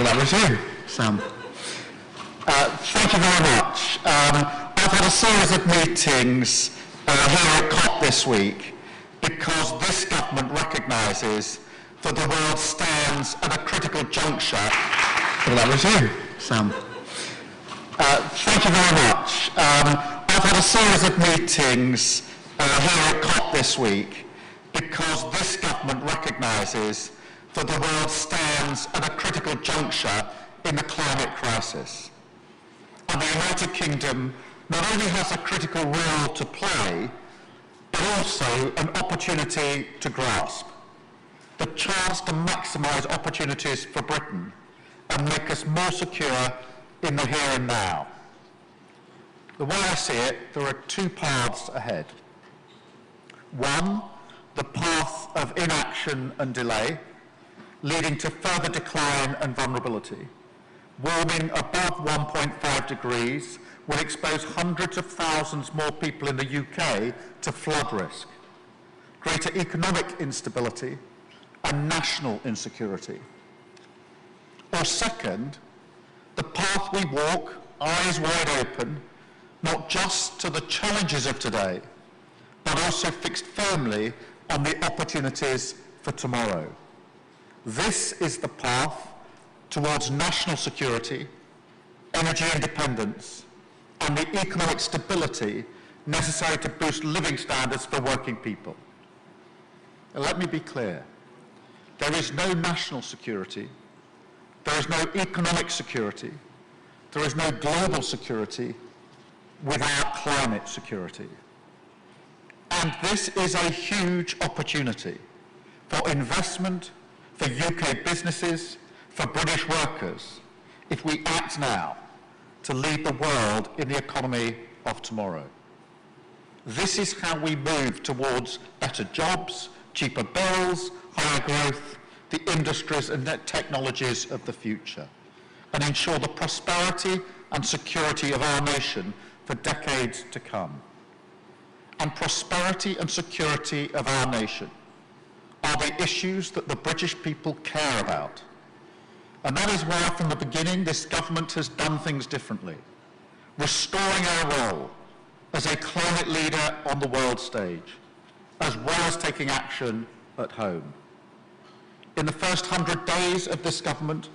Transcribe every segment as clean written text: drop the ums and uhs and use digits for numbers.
Well, that was you, Sam. Thank you very much. I've had a series of meetings here at COP this week because this government recognises that the world stands at a critical juncture. Well, that was you, Sam. Thank you very much. I've had a series of meetings here at COP this week because this government recognises that the world stands at a critical juncture in the climate crisis. And the United Kingdom not only has a critical role to play, but also an opportunity to grasp. The chance to maximise opportunities for Britain and make us more secure in the here and now. The way I see it, there are two paths ahead. One, the path of inaction and delay, leading to further decline and vulnerability. Warming above 1.5 degrees will expose hundreds of thousands more people in the UK to flood risk, greater economic instability and national insecurity. Or second, the path we walk, eyes wide open, not just to the challenges of today, but also fixed firmly on the opportunities for tomorrow. This is the path towards national security, energy independence, and the economic stability necessary to boost living standards for working people. Now, let me be clear. There is no national security, there is no economic security, there is no global security without climate security. And this is a huge opportunity for investment, for UK businesses, for British workers, if we act now to lead the world in the economy of tomorrow. This is how we move towards better jobs, cheaper bills, higher growth, the industries and technologies of the future, and ensure the prosperity and security of our nation for decades to come. And prosperity and security of our nation are the issues that the British people care about. And that is why from the beginning this government has done things differently, restoring our role as a climate leader on the world stage, as well as taking action at home. In the first 100 days of this government,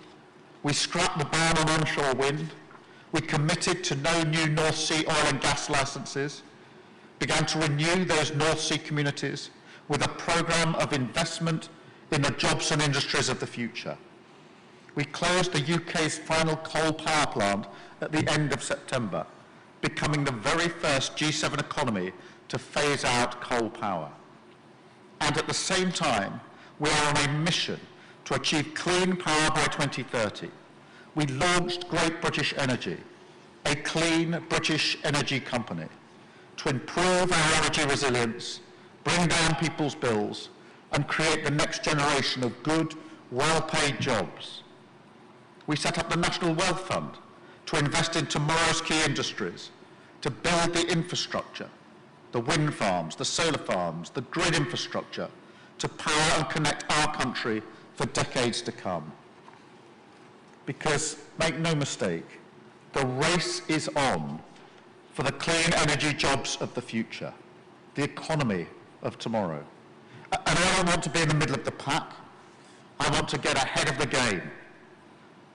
we scrapped the ban on onshore wind, we committed to no new North Sea oil and gas licenses, began to renew those North Sea communities with a programme of investment in the jobs and industries of the future. We closed the UK's final coal power plant at the end of September, becoming the very first G7 economy to phase out coal power. And at the same time, we are on a mission to achieve clean power by 2030. We launched Great British Energy, a clean British energy company, to improve our energy resilience, bring down people's bills, and create the next generation of good, well-paid jobs. We set up the National Wealth Fund to invest in tomorrow's key industries, to build the infrastructure, the wind farms, the solar farms, the grid infrastructure, to power and connect our country for decades to come. Because, make no mistake, the race is on for the clean energy jobs of the future, the economy of tomorrow. And I don't want to be in the middle of the pack. I want to get ahead of the game,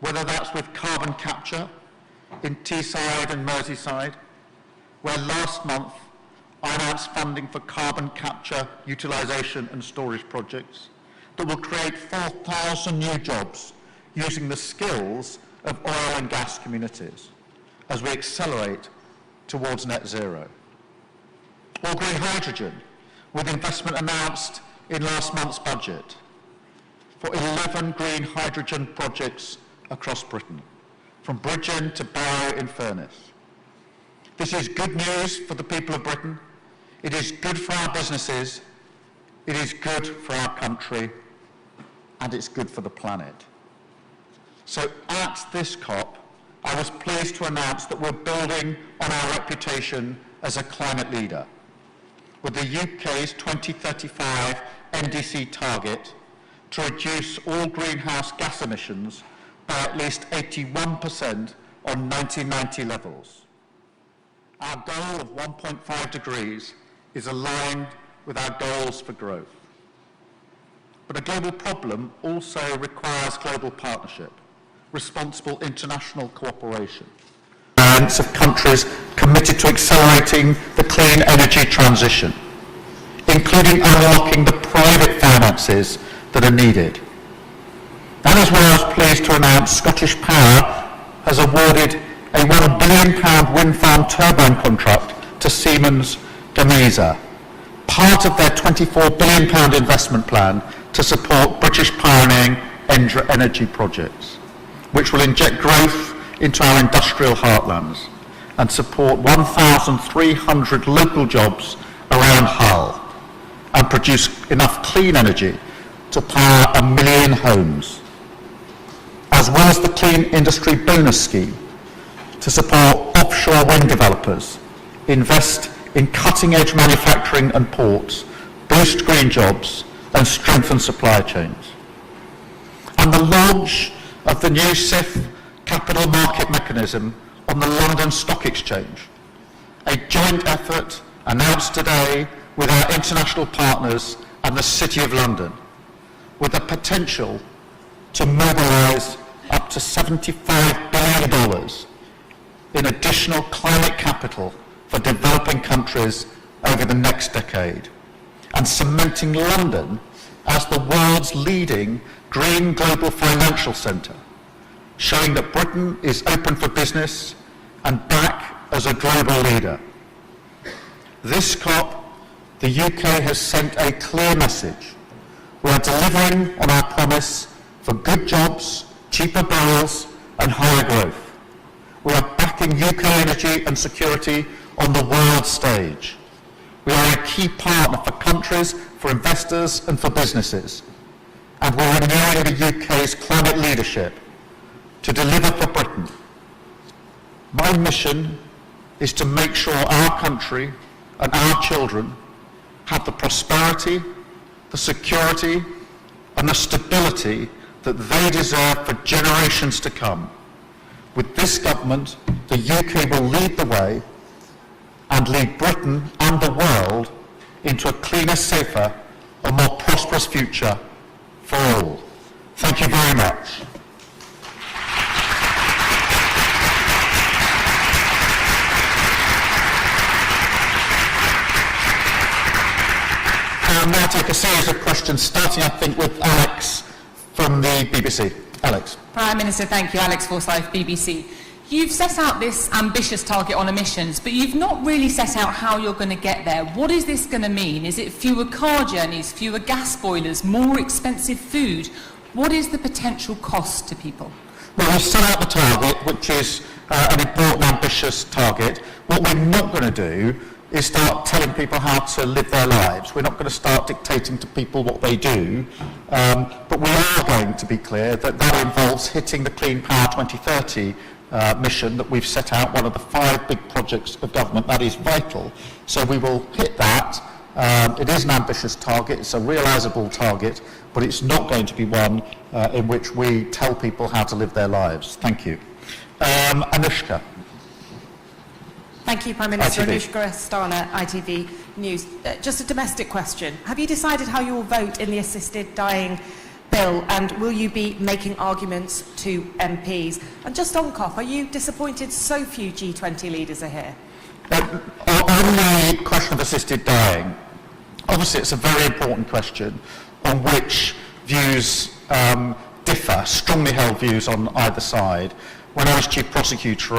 whether that's with carbon capture in Teesside and Merseyside, where last month I announced funding for carbon capture, utilisation and storage projects that will create 4,000 new jobs using the skills of oil and gas communities as we accelerate towards net zero. Or green hydrogen, with investment announced in last month's budget for 11 green hydrogen projects across Britain, from Bridgend to Barrow in Furness. This is good news for the people of Britain. It is good for our businesses. It is good for our country. And it's good for the planet. So at this COP, I was pleased to announce that we're building on our reputation as a climate leader, with the UK's 2035 NDC target to reduce all greenhouse gas emissions by at least 81% on 1990 levels. Our goal of 1.5 degrees is aligned with our goals for growth. But a global problem also requires global partnership, responsible international cooperation, of countries committed to accelerating the clean energy transition, including unlocking the private finances that are needed. That is why I was pleased to announce Scottish Power has awarded a £1 billion wind farm turbine contract to Siemens Gamesa, part of their £24 billion investment plan to support British pioneering energy projects, which will inject growth into our industrial heartlands and support 1,300 local jobs around Hull and produce enough clean energy to power 1 million homes, as well as the Clean Industry Bonus Scheme to support offshore wind developers, invest in cutting-edge manufacturing and ports, boost green jobs and strengthen supply chains. And the launch of the new CIF capital market mechanism on the London Stock Exchange, a joint effort announced today with our international partners and the City of London, with the potential to mobilise up to $75 billion in additional climate capital for developing countries over the next decade, and cementing London as the world's leading green global financial centre, showing that Britain is open for business and back as a global leader. This COP, the UK has sent a clear message. We are delivering on our promise for good jobs, cheaper bills and higher growth. We are backing UK energy and security on the world stage. We are a key partner for countries, for investors and for businesses. And we're renewing the UK's climate leadership to deliver for Britain. My mission is to make sure our country and our children have the prosperity, the security and the stability that they deserve for generations to come. With this government, the UK will lead the way and lead Britain and the world into a cleaner, safer and more prosperous future for all. Thank you very much. I'll now take a series of questions, starting, I think, with Alex from the BBC. Alex. Prime Minister, thank you. Alex Forsyth, BBC. You've set out this ambitious target on emissions, but you've not really set out how you're going to get there. What is this going to mean? Is it fewer car journeys, fewer gas boilers, more expensive food? What is the potential cost to people? Well, we've set out the target, which is an important, ambitious target. What we're not going to do is start telling people how to live their lives. We're not going to start dictating to people what they do, but we are going to be clear that that involves hitting the Clean Power 2030 mission that we've set out, one of the 5 big projects of government. That is vital. So we will hit that. It is an ambitious target, it's a realisable target, but it's not going to be one in which we tell people how to live their lives. Thank you. Anushka. Thank you, Prime Minister. ITV. Anushka Astana, ITV News. Just a domestic question. Have you decided how you will vote in the assisted dying bill, and will you be making arguments to MPs? And just on COP, are you disappointed so few G20 leaders are here? On the question of assisted dying, obviously it's a very important question on which views differ, strongly held views on either side. When I was Chief Prosecutor,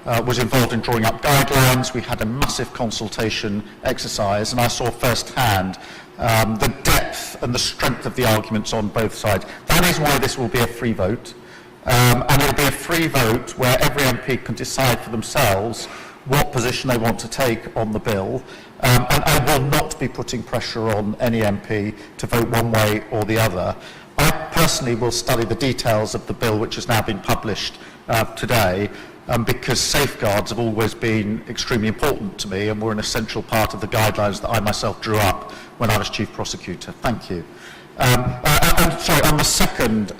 I was involved in drawing up guidelines. We had a massive consultation exercise, and I saw firsthand the depth and the strength of the arguments on both sides. That is why this will be a free vote, and it will be a free vote where every MP can decide for themselves what position they want to take on the bill, and I will not be putting pressure on any MP to vote one way or the other. I personally will study the details of the bill which has now been published today, because safeguards have always been extremely important to me and were an essential part of the guidelines that I myself drew up when I was Chief Prosecutor. Thank you. Sorry, on the second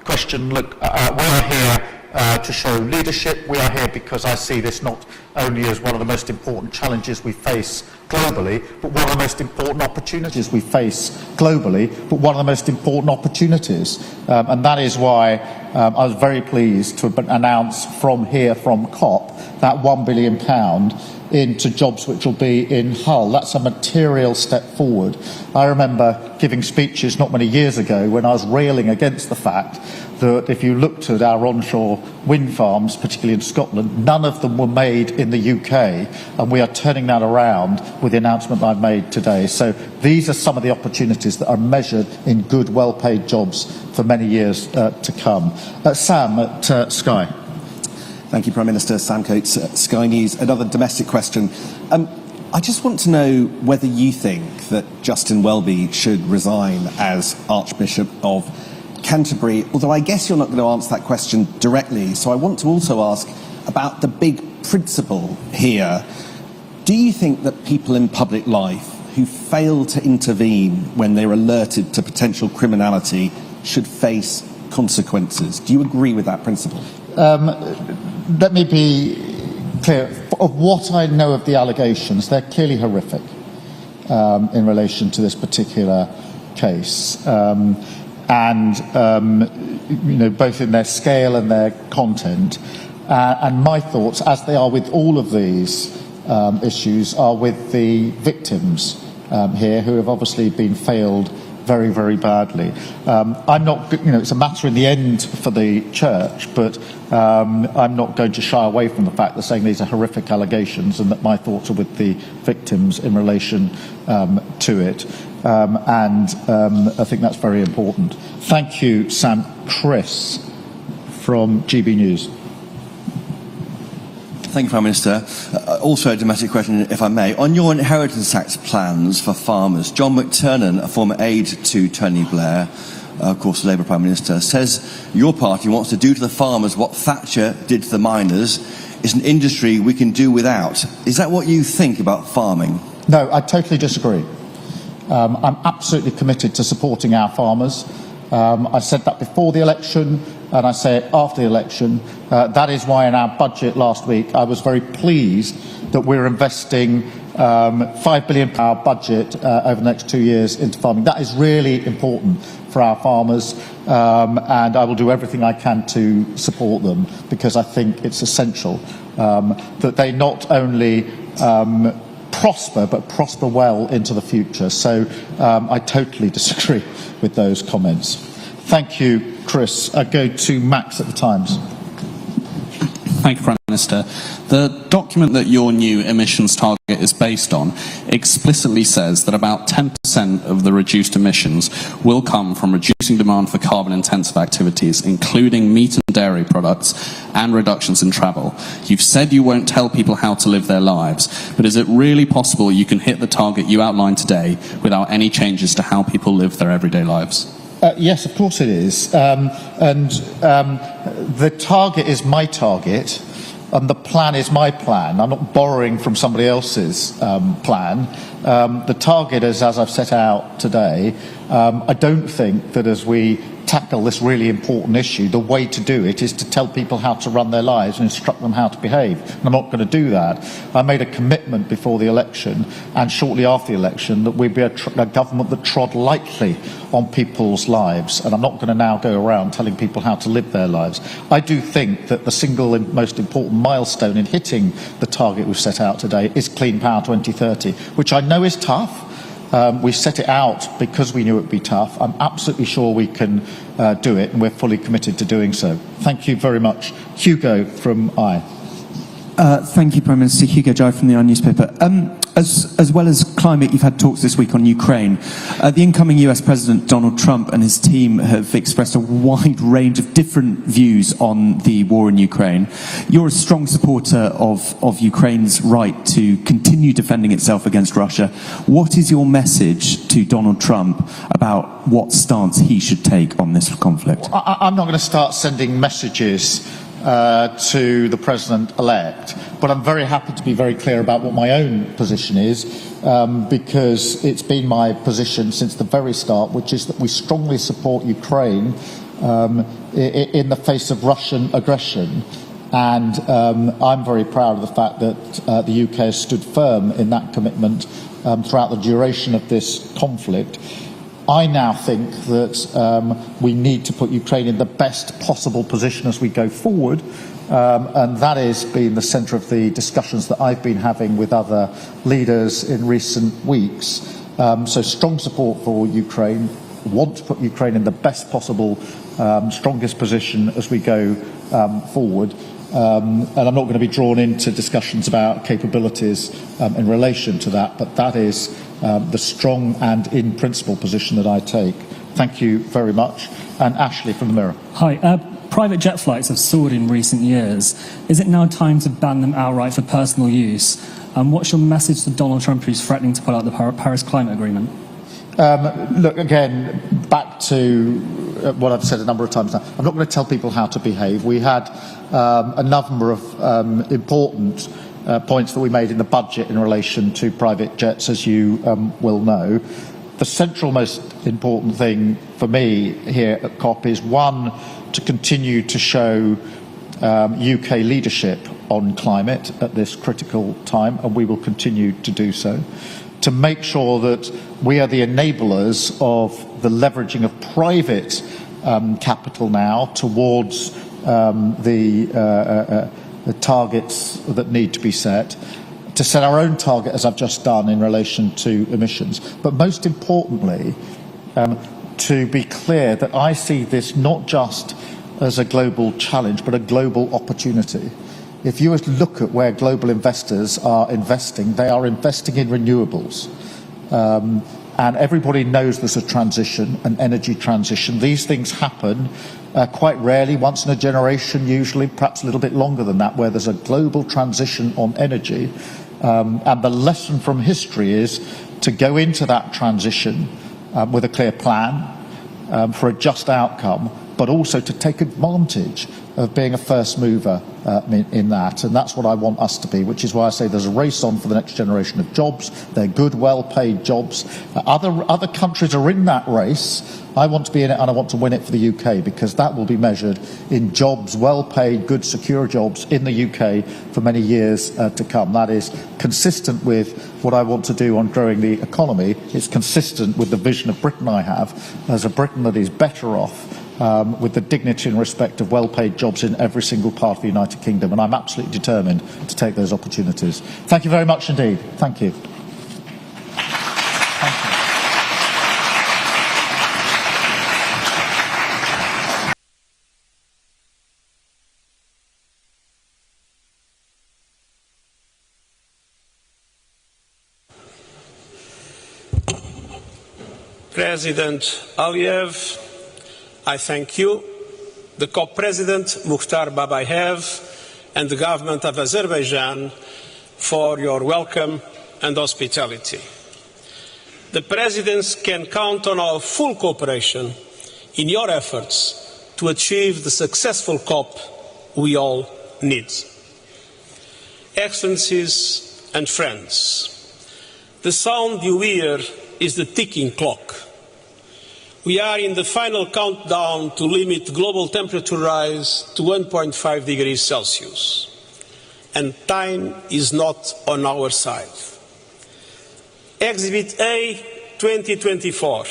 question, look, we are here to show leadership. We are here because I see this not only as one of the most important challenges we face globally, but one of the most important opportunities we face globally, but one of the most important opportunities. And that is why I was very pleased to announce from COP, that £1 billion into jobs which will be in Hull. That's a material step forward. I remember giving speeches not many years ago when I was railing against the fact that if you looked at our onshore wind farms, particularly in Scotland, none of them were made in the UK, and we are turning that around with the announcement I've made today. So these are some of the opportunities that are measured in good, well-paid jobs for many years to come. Sam at Sky. Thank you, Prime Minister. Sam Coates, Sky News. Another domestic question. I just want to know whether you think that Justin Welby should resign as Archbishop of Canterbury, although I guess you're not going to answer that question directly. So I want to also ask about the big principle here. Do you think that people in public life who fail to intervene when they're alerted to potential criminality should face consequences? Do you agree with that principle? Let me be clear. Of what I know of the allegations, they're clearly horrific in relation to this particular case. Both in their scale and their content. And my thoughts, as they are with all of these issues, are with the victims here, who have obviously been failed very, very badly. I'm not, it's a matter in the end for the church, but I'm not going to shy away from the fact that saying these are horrific allegations and that my thoughts are with the victims in relation to it. I think that's very important. Thank you, Sam. Chris from GB News. Thank you, Prime Minister. Also a domestic question, if I may. On your inheritance tax plans for farmers, John McTernan, a former aide to Tony Blair, of course the Labour Prime Minister, says your party wants to do to the farmers what Thatcher did to the miners. It's an industry we can do without. Is that what you think about farming? No, I totally disagree. I'm absolutely committed to supporting our farmers. I said that before the election, and I say it after the election. That is why in our budget last week I was very pleased that we're investing £5 billion our budget over the next 2 years into farming. That is really important for our farmers, and I will do everything I can to support them, because I think it's essential that they not only prosper, but prosper well into the future. So I totally disagree with those comments. Thank you, Chris. I go to Max at the Times. Thank you, Prime Minister. The document that your new emissions target is based on explicitly says that about 10% of the reduced emissions will come from reducing demand for carbon-intensive activities, including meat and dairy products, and reductions in travel. You've said you won't tell people how to live their lives, but is it really possible you can hit the target you outlined today without any changes to how people live their everyday lives? Yes, of course it is. The target is my target, and the plan is my plan. I'm not borrowing from somebody else's plan. The target is, as I've set out today. I don't think that as we tackle this really important issue, the way to do it is to tell people how to run their lives and instruct them how to behave. And I'm not going to do that. I made a commitment before the election and shortly after the election that we'd be a government that trod lightly on people's lives. And I'm not going to now go around telling people how to live their lives. I do think that the single and most important milestone in hitting the target we've set out today is Clean Power 2030, which I know is tough. We set it out because we knew it would be tough. I'm absolutely sure we can do it, and we're fully committed to doing so. Thank you very much. Hugo from I. Thank you, Prime Minister. Hugo Jai from the I newspaper. As well as climate, you've had talks this week on Ukraine. The incoming US President Donald Trump and his team have expressed a wide range of different views on the war in Ukraine. You're a strong supporter of Ukraine's right to continue defending itself against Russia. What is your message to Donald Trump about what stance he should take on this conflict? I'm not going to start sending messages to the President-elect, but I'm very happy to be very clear about what my own position is, because it's been my position since the very start, which is that we strongly support Ukraine in the face of Russian aggression. And I'm very proud of the fact that the UK has stood firm in that commitment throughout the duration of this conflict. I now think that we need to put Ukraine in the best possible position as we go forward, and that has been the centre of the discussions that I've been having with other leaders in recent weeks. So strong support for Ukraine, want to put Ukraine in the best possible, strongest position as we go forward. And I'm not going to be drawn into discussions about capabilities in relation to that, but that is the strong and in principle position that I take. Thank you very much. And Ashley from the Mirror. Hi. Private jet flights have soared in recent years. Is it now time to ban them outright for personal use? And what's your message to Donald Trump, who's threatening to pull out the Paris Climate Agreement? Look, again, back to what I've said a number of times now. I'm not going to tell people how to behave. We had a number of important points that we made in the budget in relation to private jets, as you will know. The central most important thing for me here at COP is, one, to continue to show UK leadership on climate at this critical time, and we will continue to do so. To make sure that we are the enablers of the leveraging of private capital now towards the targets that need to be set, to set our own target, as I've just done, in relation to emissions. But most importantly, to be clear that I see this not just as a global challenge, but a global opportunity. If you look at where global investors are investing, they are investing in renewables. And everybody knows there's a transition, an energy transition. These things happen quite rarely, once in a generation, usually, perhaps a little bit longer than that, where there's a global transition on energy. And the lesson from history is to go into that transition with a clear plan for a just outcome, but also to take advantage of being a first mover in that. And that's what I want us to be, which is why I say there's a race on for the next generation of jobs. They're good, well-paid jobs. Other countries are in that race. I want to be in it, and I want to win it for the UK, because that will be measured in jobs, well-paid, good, secure jobs in the UK for many years to come. That is consistent with what I want to do on growing the economy. It's consistent with the vision of Britain I have as a Britain that is better off, with the dignity and respect of well-paid jobs in every single part of the United Kingdom, and I'm absolutely determined to take those opportunities. Thank you very much indeed. Thank you. President Aliyev, I thank you, the COP President Mukhtar Babayev, and the government of Azerbaijan for your welcome and hospitality. The Presidents can count on our full cooperation in your efforts to achieve the successful COP we all need. Excellencies and friends, the sound you hear is the ticking clock. We are in the final countdown to limit global temperature rise to 1.5 degrees Celsius, and time is not on our side. Exhibit A 2024,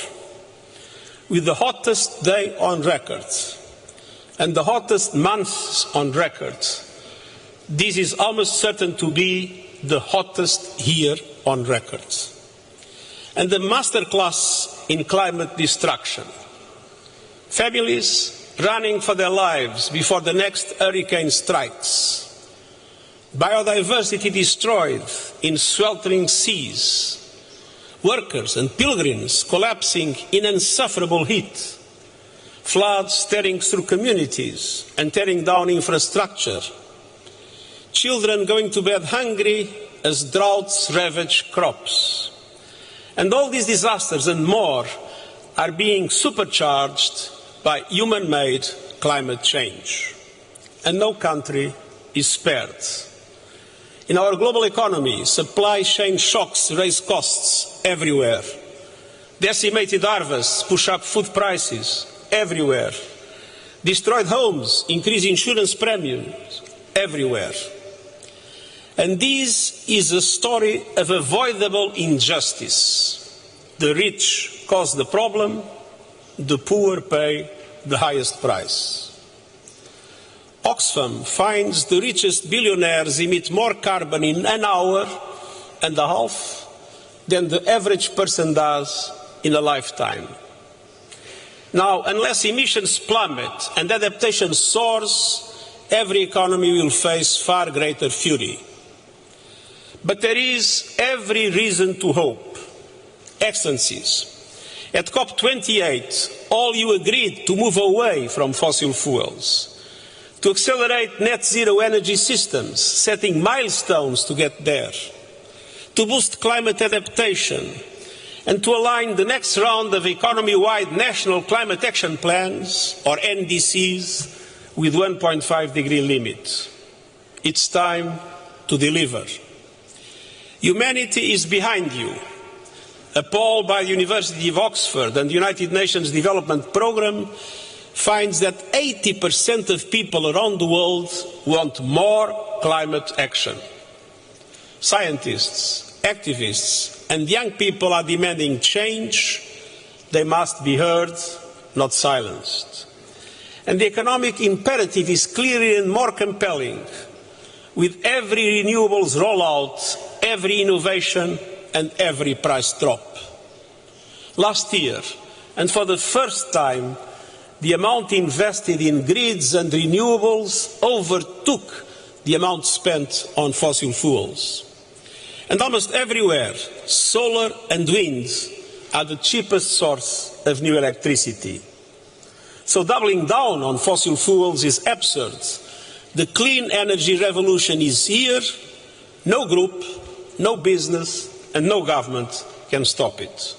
with the hottest day on record and the hottest months on record, this is almost certain to be the hottest year on record. And the masterclass in climate destruction. Families running for their lives before the next hurricane strikes. Biodiversity destroyed in sweltering seas. Workers and pilgrims collapsing in insufferable heat. Floods tearing through communities and tearing down infrastructure. Children going to bed hungry as droughts ravage crops. And all these disasters and more are being supercharged by human-made climate change. And no country is spared. In our global economy, supply chain shocks raise costs everywhere. Decimated harvests push up food prices everywhere. destroyed homes, increased insurance premiums everywhere. And this is a story of avoidable injustice. The rich cause the problem, the poor pay the highest price. Oxfam finds the richest billionaires emit more carbon in an hour and a half than the average person does in a lifetime. Now, unless emissions plummet and adaptation soars, every economy will face far greater fury. But there is every reason to hope. Excellencies, at COP28, all you agreed to move away from fossil fuels, to accelerate net zero energy systems, setting milestones to get there, to boost climate adaptation, and to align the next round of economy-wide national climate action plans, or NDCs, with 1.5 degree limit. It's time to deliver. Humanity is behind you. A poll by the University of Oxford and the United Nations Development Programme finds that 80% of people around the world want more climate action. Scientists, activists, and young people are demanding change. They must be heard, not silenced. And the economic imperative is clearer and more compelling. With every renewables rollout, every innovation, and every price drop. Last year, and for the first time, the amount invested in grids and renewables overtook the amount spent on fossil fuels. And almost everywhere, solar and wind are the cheapest source of new electricity. So doubling down on fossil fuels is absurd. The clean energy revolution is here. No group, no business, and no government can stop it.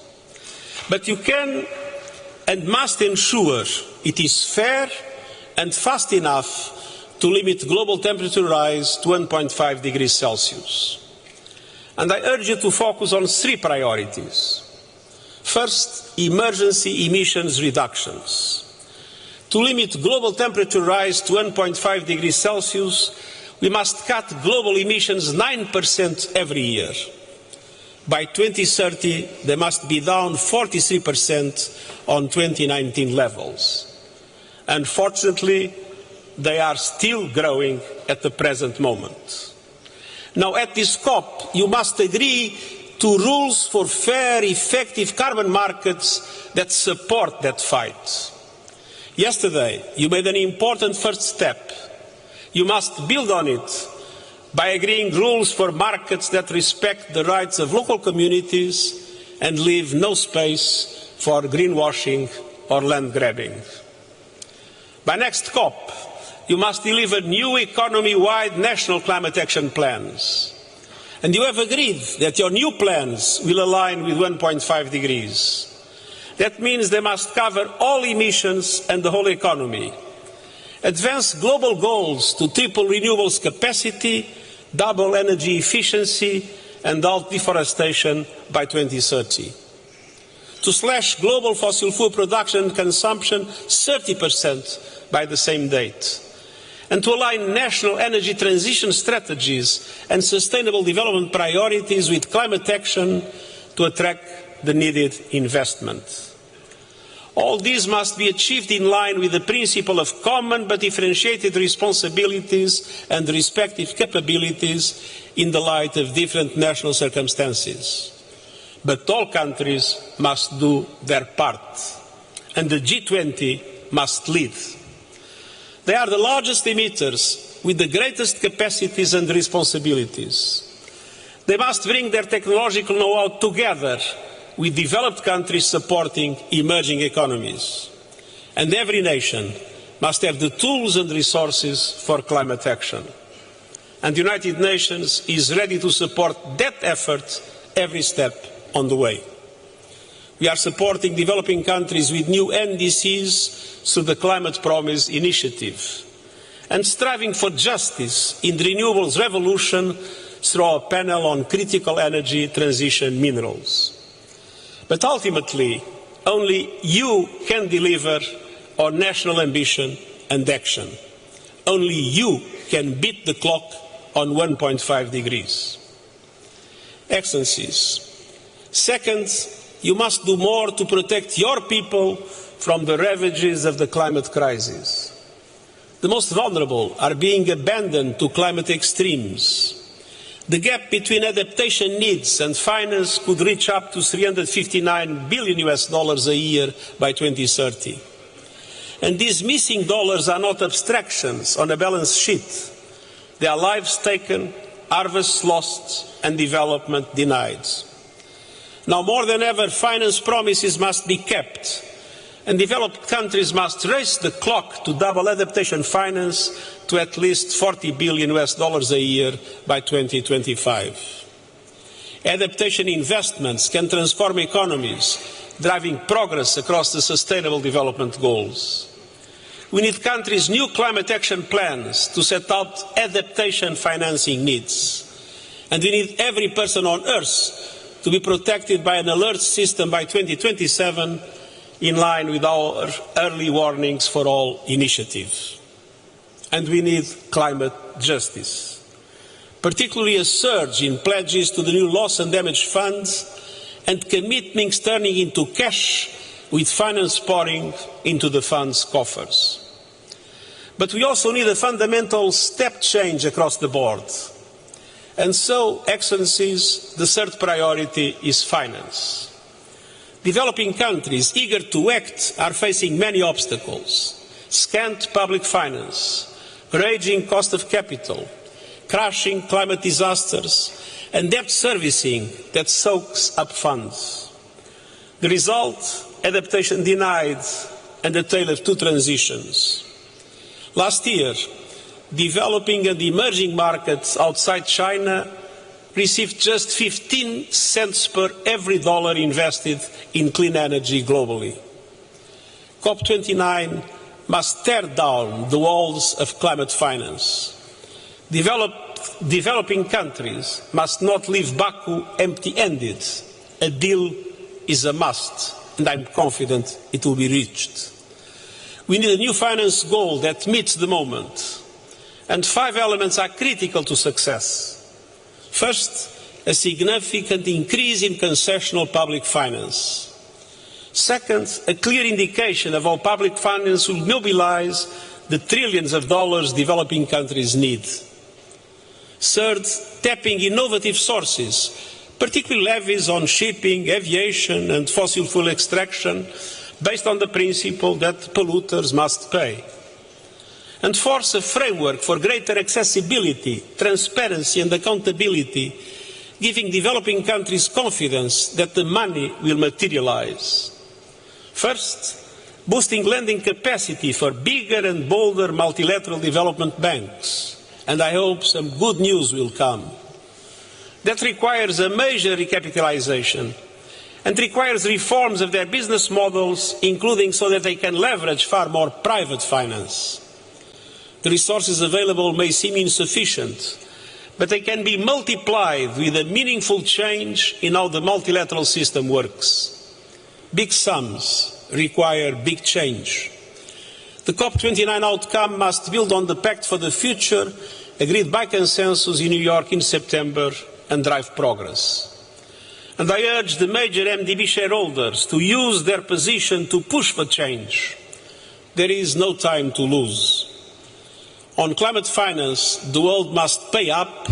But you can and must ensure it is fair and fast enough to limit global temperature rise to 1.5 degrees Celsius. And I urge you to focus on three priorities. First, emergency emissions reductions. To limit global temperature rise to 1.5 degrees Celsius, we must cut global emissions 9% every year. By 2030, they must be down 43% on 2019 levels. Unfortunately, they are still growing at the present moment. Now, at this COP, you must agree to rules for fair, effective carbon markets that support that fight. Yesterday, you made an important first step. You must build on it by agreeing rules for markets that respect the rights of local communities and leave no space for greenwashing or land grabbing. By next COP, you must deliver new economy-wide national climate action plans. And you have agreed that your new plans will align with 1.5 degrees. That means they must cover all emissions and the whole economy. Advance global goals to triple renewables capacity, double energy efficiency, and halt deforestation by 2030. To slash global fossil fuel production and consumption 30% by the same date. And to align national energy transition strategies and sustainable development priorities with climate action to attract the needed investment. All these must be achieved in line with the principle of common but differentiated responsibilities and respective capabilities in the light of different national circumstances. But all countries must do their part, and the G20 must lead. They are the largest emitters with the greatest capacities and responsibilities. They must bring their technological know-how together with developed countries supporting emerging economies. And every nation must have the tools and resources for climate action. And the United Nations is ready to support that effort every step on the way. We are supporting developing countries with new NDCs through the Climate Promise initiative and striving for justice in the renewables revolution through our panel on critical energy transition minerals. But ultimately, only you can deliver on national ambition and action. Only you can beat the clock on 1.5 degrees. Excellencies, second, you must do more to protect your people from the ravages of the climate crisis. The most vulnerable are being abandoned to climate extremes. The gap between adaptation needs and finance could reach up to $359 billion a year by 2030. And these missing dollars are not abstractions on a balance sheet. They are lives taken, harvests lost, and development denied. Now more than ever, finance promises must be kept, and developed countries must race the clock to double adaptation finance to at least $40 billion a year by 2025. Adaptation investments can transform economies, driving progress across the Sustainable Development Goals. We need countries' new climate action plans to set out adaptation financing needs. And we need every person on Earth to be protected by an alert system by 2027, in line with our early warnings for all initiatives. And we need climate justice, particularly a surge in pledges to the new loss and damage funds and commitments turning into cash with finance pouring into the fund's coffers. But we also need a fundamental step change across the board. And so, Excellencies, the third priority is finance. Developing countries eager to act are facing many obstacles: scant public finance, raging cost of capital, crashing climate disasters, and debt servicing that soaks up funds. The result? Adaptation denied and a tale of two transitions. Last year, developing and emerging markets outside China received just 15 cents per every dollar invested in clean energy globally. COP29 must tear down the walls of climate finance. Developing countries must not leave Baku empty-handed. A deal is a must, and I'm confident it will be reached. We need a new finance goal that meets the moment. And 5 elements are critical to success. First, a significant increase in concessional public finance. Second, a clear indication of how public finance will mobilize the trillions of dollars developing countries need. Third, tapping innovative sources, particularly levies on shipping, aviation and fossil fuel extraction, based on the principle that polluters must pay. And fourth, a framework for greater accessibility, transparency and accountability, giving developing countries confidence that the money will materialize. First, boosting lending capacity for bigger and bolder multilateral development banks. And I hope some good news will come. That requires a major recapitalization and requires reforms of their business models, including so that they can leverage far more private finance. The resources available may seem insufficient, but they can be multiplied with a meaningful change in how the multilateral system works. Big sums require big change. The COP29 outcome must build on the Pact for the Future, agreed by consensus in New York in September, and drive progress. And I urge the major MDB shareholders to use their position to push for change. There is no time to lose. On climate finance, the world must pay up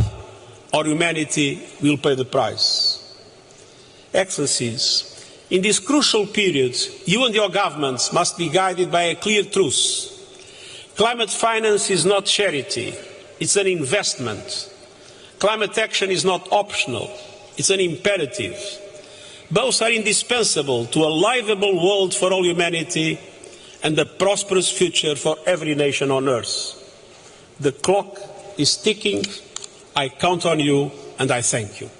or humanity will pay the price. Excellencies, in this crucial period, you and your governments must be guided by a clear truth. Climate finance is not charity, it's an investment. Climate action is not optional, it's an imperative. Both are indispensable to a livable world for all humanity and a prosperous future for every nation on earth. The clock is ticking. I count on you and I thank you.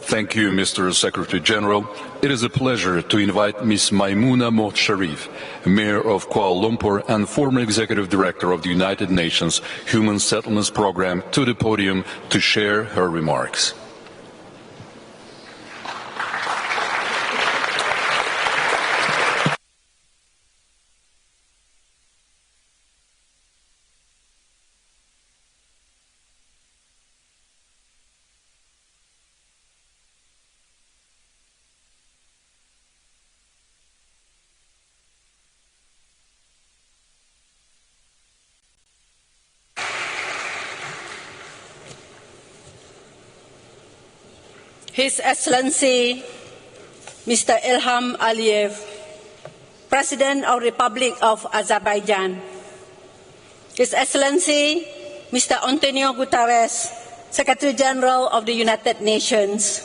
Thank you, Mr. Secretary General. It is a pleasure to invite Ms. Maimouna Mohd Sharif, Mayor of Kuala Lumpur and former Executive Director of the United Nations Human Settlements Program, to the podium to share her remarks. His Excellency Mr. Ilham Aliyev, President of the Republic of Azerbaijan, His Excellency Mr. Antonio Guterres, Secretary General of the United Nations,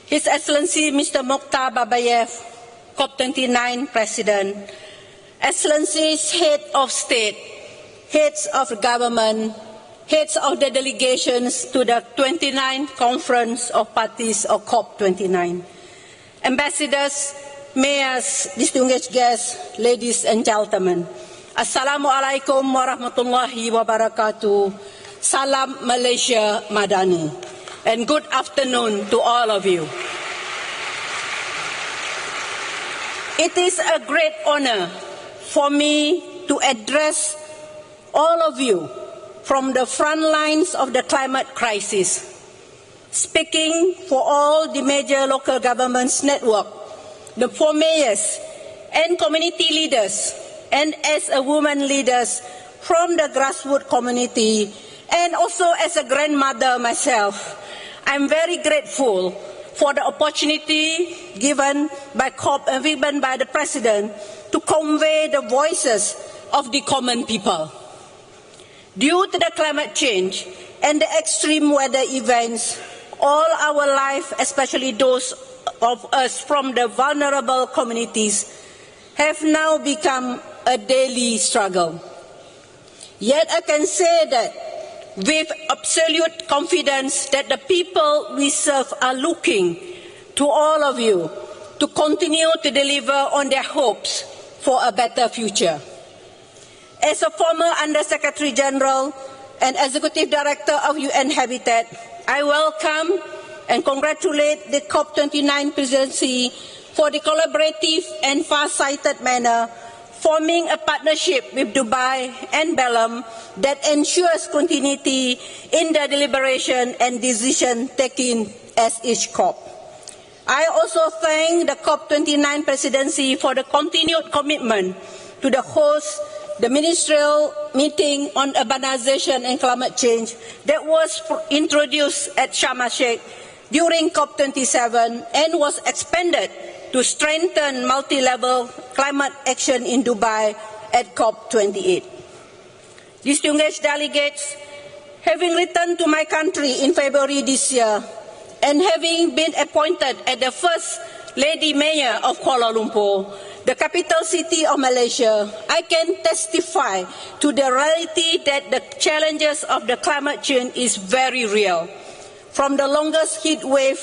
His Excellency Mr. Mokhtar Babayev, COP29 President, Excellencies, Head of State, Heads of Government, Heads of the delegations to the 29th Conference of Parties of COP29, Ambassadors, Mayors, distinguished guests, ladies and gentlemen, Assalamualaikum warahmatullahi wabarakatuh, Salam Malaysia Madani, and good afternoon to all of you. It is a great honor for me to address all of you from the front lines of the climate crisis, speaking for all the major local governments network, the 4 mayors and community leaders, and as a woman leaders from the grassroots community, and also as a grandmother myself, I'm very grateful for the opportunity given by COP and given by the President to convey the voices of the common people. Due to the climate change and the extreme weather events, all our life, especially those of us from the vulnerable communities, have now become a daily struggle. Yet I can say that with absolute confidence that the people we serve are looking to all of you to continue to deliver on their hopes for a better future. As a former Under-Secretary General and Executive Director of UN Habitat, I welcome and congratulate the COP29 presidency for the collaborative and far-sighted manner, forming a partnership with Dubai and Belém that ensures continuity in the deliberation and decision taken as each COP. I also thank the COP29 presidency for the continued commitment to the ministerial meeting on urbanization and climate change that was introduced at Sharm el-Sheikh during COP27 and was expanded to strengthen multi-level climate action in Dubai at COP28. Distinguished delegates, having returned to my country in February this year and having been appointed as the First Lady Mayor of Kuala Lumpur, the capital city of Malaysia, I can testify to the reality that the challenges of the climate change is very real. From the longest heat wave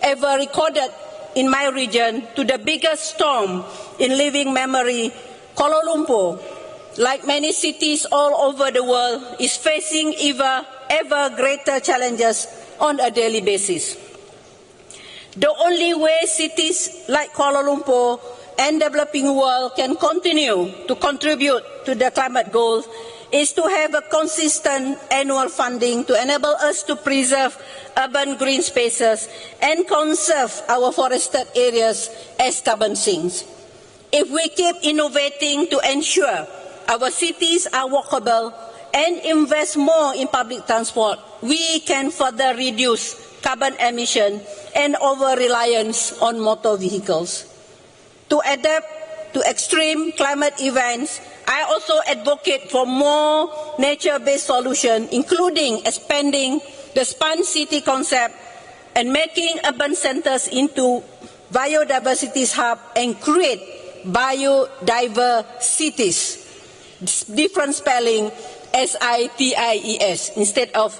ever recorded in my region to the biggest storm in living memory, Kuala Lumpur, like many cities all over the world, is facing ever greater challenges on a daily basis. The only way cities like Kuala Lumpur and developing world can continue to contribute to the climate goals is to have a consistent annual funding to enable us to preserve urban green spaces and conserve our forested areas as carbon sinks. If we keep innovating to ensure our cities are walkable and invest more in public transport, we can further reduce carbon emission and over-reliance on motor vehicles. To adapt to extreme climate events, I also advocate for more nature-based solutions, including expanding the Smart City concept and making urban centers into biodiversity hubs and create biodiverse cities. Different spelling, SITIES instead of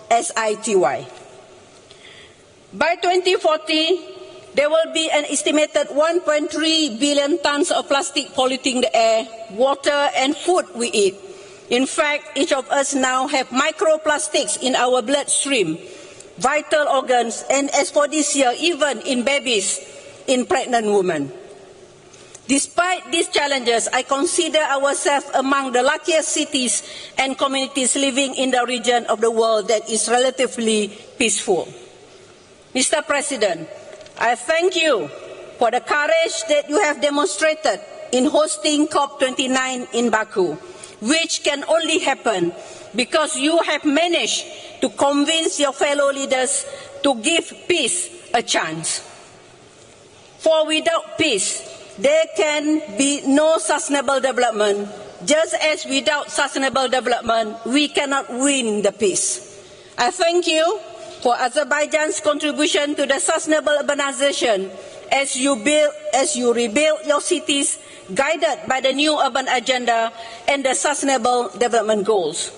SITY. By 2040, there will be an estimated 1.3 billion tons of plastic polluting the air, water, and food we eat. In fact, each of us now have microplastics in our bloodstream, vital organs, and as for this year, even in babies, in pregnant women. Despite these challenges, I consider ourselves among the luckiest cities and communities living in the region of the world that is relatively peaceful. Mr. President, I thank you for the courage that you have demonstrated in hosting COP29 in Baku, which can only happen because you have managed to convince your fellow leaders to give peace a chance. For without peace, there can be no sustainable development, just as without sustainable development, we cannot win the peace. I thank you for Azerbaijan's contribution to the sustainable urbanization as you rebuild your cities, guided by the new urban agenda and the sustainable development goals.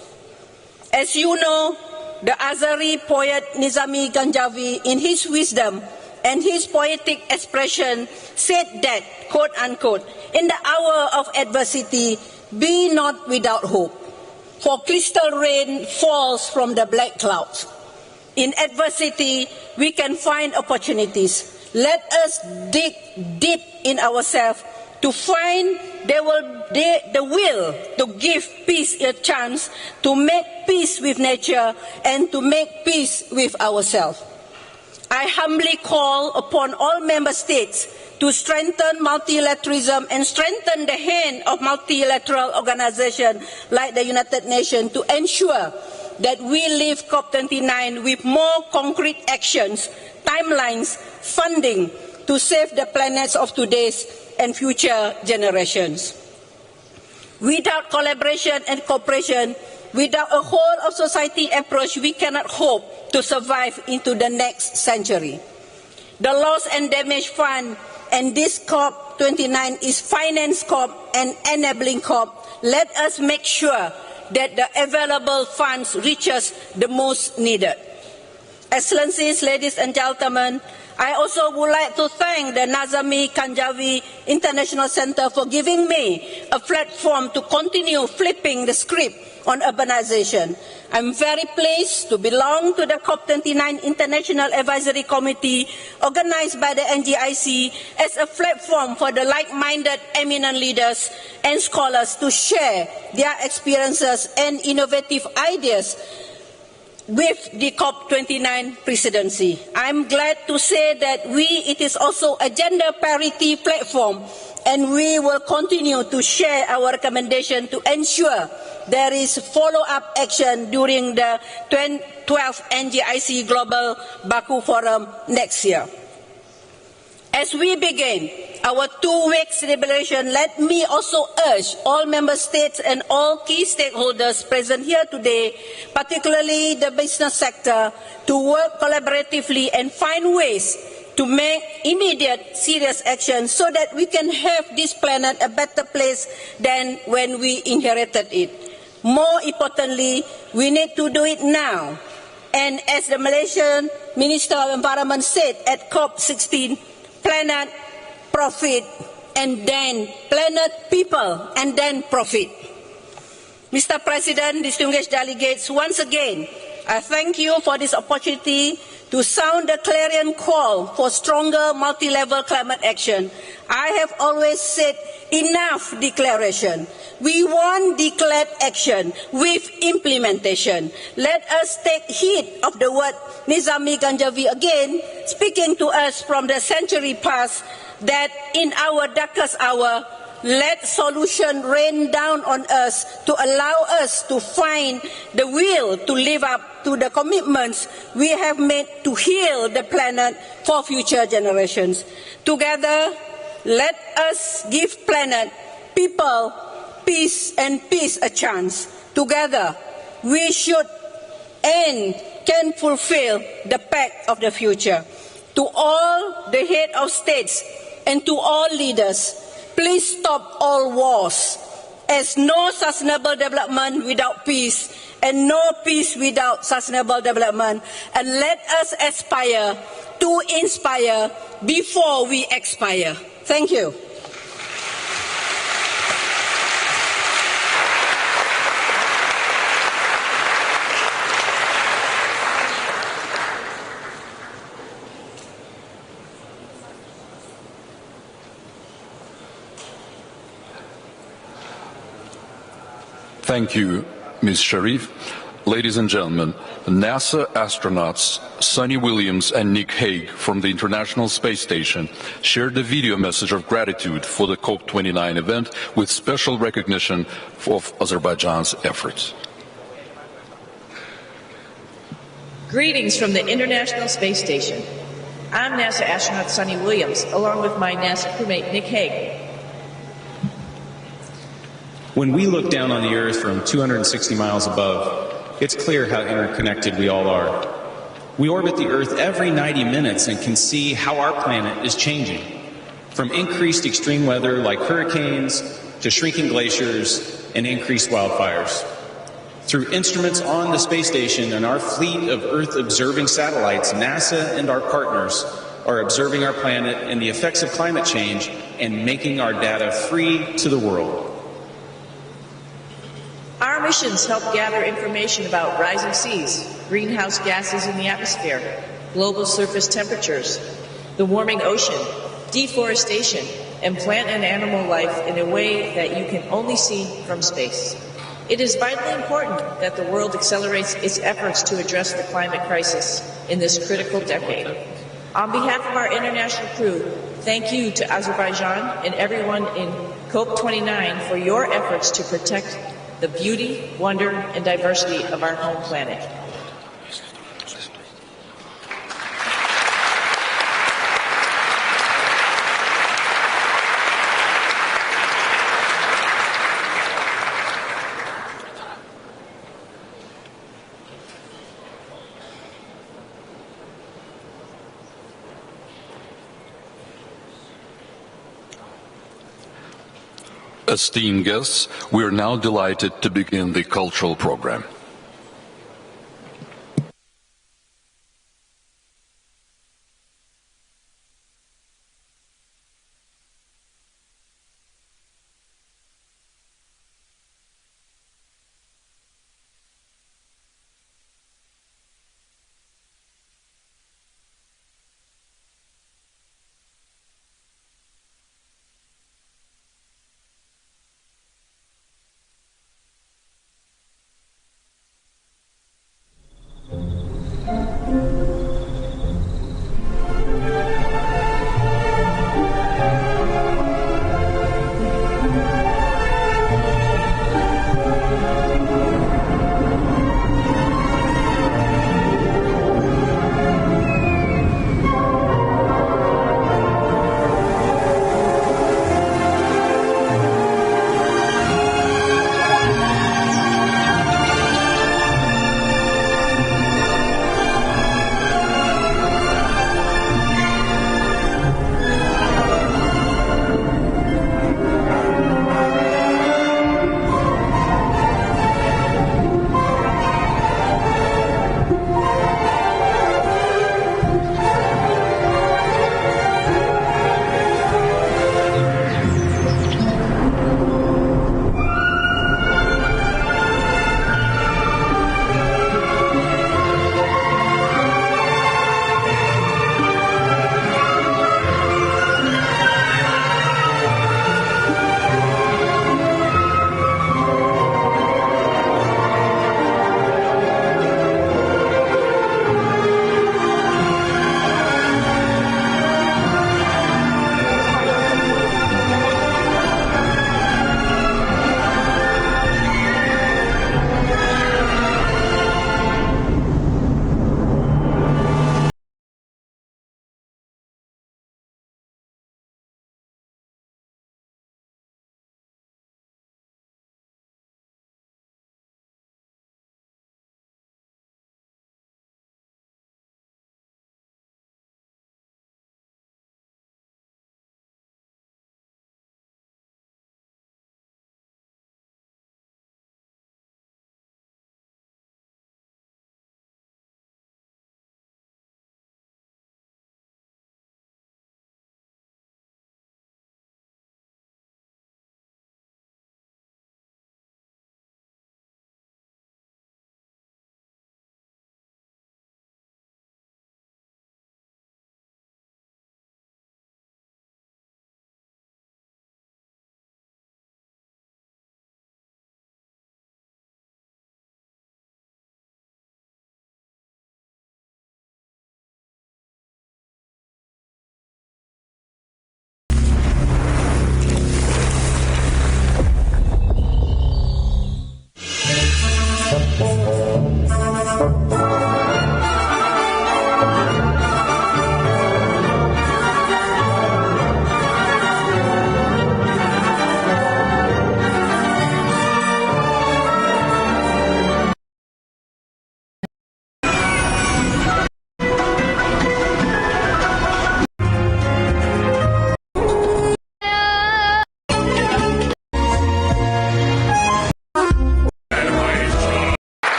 As you know, the Azeri poet Nizami Ganjavi, in his wisdom and his poetic expression, said that, quote unquote, in the hour of adversity, be not without hope, for crystal rain falls from the black clouds. In adversity, we can find opportunities. Let us dig deep in ourselves to find the will to give peace a chance, to make peace with nature, and to make peace with ourselves. I humbly call upon all member states to strengthen multilateralism and strengthen the hand of multilateral organizations like the United Nations to ensure that we leave COP29 with more concrete actions, timelines, funding to save the planets of today's and future generations. Without collaboration and cooperation, without a whole of society approach, we cannot hope to survive into the next century. The Loss and Damage Fund and this COP29 is finance COP and enabling COP. Let us make sure that the available funds reaches the most needed. Excellencies, ladies and gentlemen, I also would like to thank the Nazami Kanjavi International Center for giving me a platform to continue flipping the script on urbanization. I'm very pleased to belong to the COP29 International Advisory Committee organized by the NGIC as a platform for the like-minded eminent leaders and scholars to share their experiences and innovative ideas with the COP29 presidency. I'm glad to say that it is also a gender parity platform, and we will continue to share our recommendation to ensure there is follow-up action during the 12th NGIC Global Baku Forum next year. As we begin our 2-week celebration, let me also urge all member states and all key stakeholders present here today, particularly the business sector, to work collaboratively and find ways to make immediate serious action so that we can have this planet a better place than when we inherited it. More importantly, we need to do it now. And as the Malaysian Minister of Environment said at COP16, planet, profit, and then planet, people, and then profit. Mr. President, distinguished delegates, once again, I thank you for this opportunity to sound the clarion call for stronger multi-level climate action. I have always said enough declaration. We want declared action with implementation. Let us take heed of the word Nizami Ganjavi again, speaking to us from the century past, that in our darkest hour, let solution rain down on us to allow us to find the will to live up to the commitments we have made to heal the planet for future generations. Together, let us give planet, people, peace and peace a chance. Together, we should and can fulfill the pact of the future. To all the head of states and to all leaders, please stop all wars as no sustainable development without peace, and no peace without sustainable development. And let us aspire to inspire before we expire. Thank you. Thank you, Ms. Sharif. Ladies and gentlemen, NASA astronauts Sonny Williams and Nick Hague from the International Space Station shared a video message of gratitude for the COP29 event with special recognition of Azerbaijan's efforts. Greetings from the International Space Station. I'm NASA astronaut Sonny Williams, along with my NASA crewmate Nick Hague. When we look down on the Earth from 260 miles above, it's clear how interconnected we all are. We orbit the Earth every 90 minutes and can see how our planet is changing, from increased extreme weather like hurricanes to shrinking glaciers and increased wildfires. Through instruments on the space station and our fleet of Earth-observing satellites, NASA and our partners are observing our planet and the effects of climate change and making our data free to the world. Our missions help gather information about rising seas, greenhouse gases in the atmosphere, global surface temperatures, the warming ocean, deforestation, and plant and animal life in a way that you can only see from space. It is vitally important that the world accelerates its efforts to address the climate crisis in this critical decade. On behalf of our international crew, thank you to Azerbaijan and everyone in COP29 for your efforts to protect the beauty, wonder, and diversity of our home planet. Esteemed guests, we are now delighted to begin the cultural program.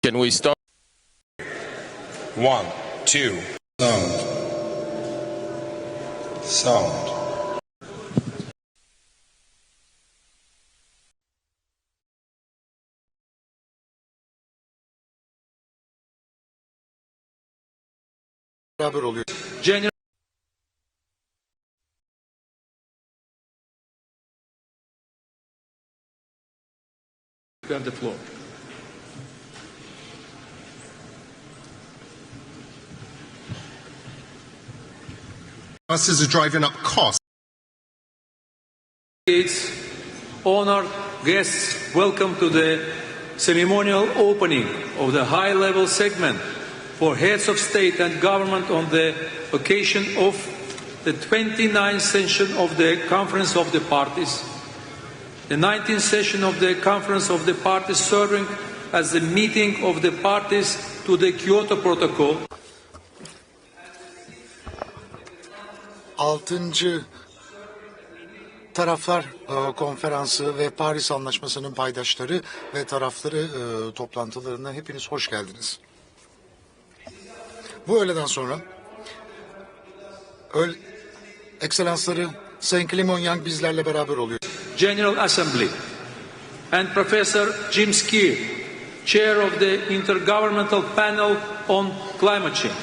Can we start? 1, 2. Sound. Beraber oluyor. General. You have the floor. Buses are driving up costs. Honored guests, welcome to the ceremonial opening of the high-level segment for heads of state and government on the occasion of the 29th session of the Conference of the Parties, the 19th session of the Conference of the Parties serving as the meeting of the parties to the Kyoto Protocol. 6. Taraflar Konferansı ve Paris Anlaşması'nın paydaşları ve tarafları toplantılarına hepiniz hoş geldiniz. Bu öğleden sonra Ekselansları Sayın Clement Young bizlerle beraber oluyor. General Assembly and Professor Jim Skier, Chair of the Intergovernmental Panel on Climate Change.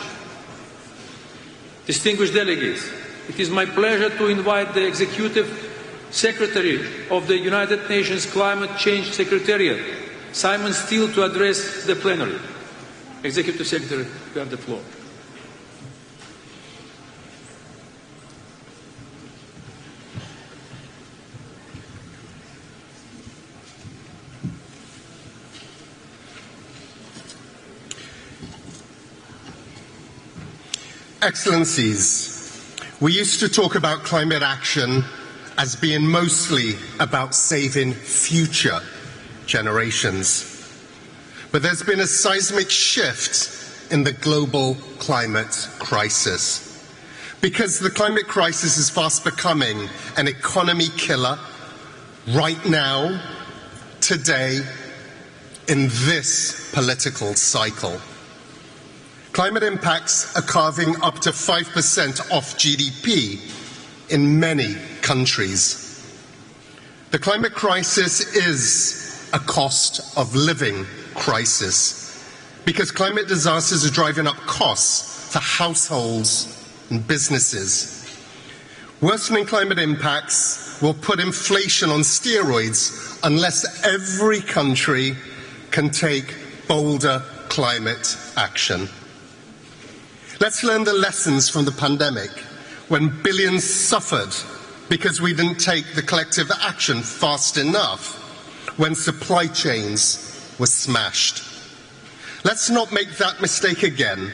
Distinguished delegates, it is my pleasure to invite the Executive Secretary of the United Nations Climate Change Secretariat, Simon Steele, to address the plenary. Executive Secretary, you have the floor. Excellencies, we used to talk about climate action as being mostly about saving future generations. But there's been a seismic shift in the global climate crisis. Because the climate crisis is fast becoming an economy killer right now, today, in this political cycle. Climate impacts are carving up to 5% off GDP in many countries. The climate crisis is a cost of living crisis because climate disasters are driving up costs for households and businesses. Worsening climate impacts will put inflation on steroids unless every country can take bolder climate action. Let's learn the lessons from the pandemic, when billions suffered because we didn't take the collective action fast enough, when supply chains were smashed. Let's not make that mistake again.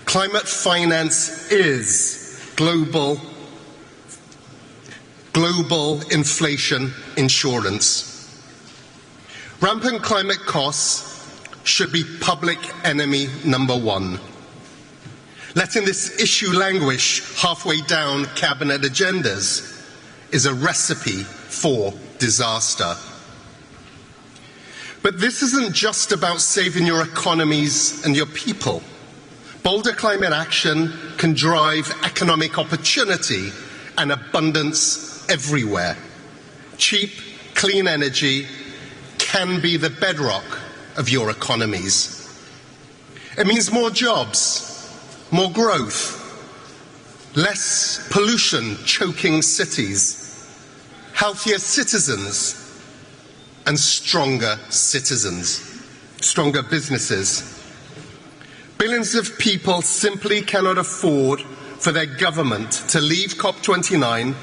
Climate finance is global inflation insurance. Rampant climate costs should be public enemy number one. Letting this issue languish halfway down cabinet agendas is a recipe for disaster. But this isn't just about saving your economies and your people. Bolder climate action can drive economic opportunity and abundance everywhere. Cheap, clean energy can be the bedrock of your economies. It means more jobs, more growth, less pollution choking cities, healthier citizens, and stronger businesses. Billions of people simply cannot afford for their government to leave COP29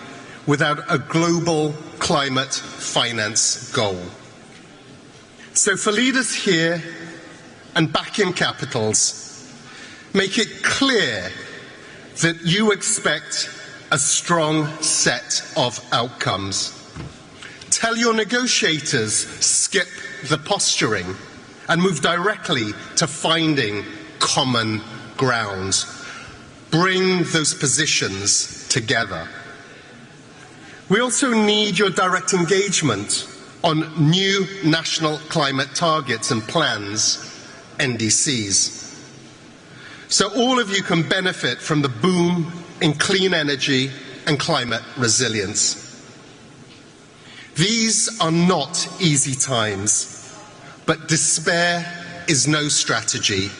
without a global climate finance goal. So for leaders here and back in capitals, make it clear that you expect a strong set of outcomes. Tell your negotiators, skip the posturing and move directly to finding common ground. Bring those positions together. We also need your direct engagement on new national climate targets and plans NDCs. So all of you can benefit from the boom in clean energy and climate resilience. These are not easy times, but despair is no strategy,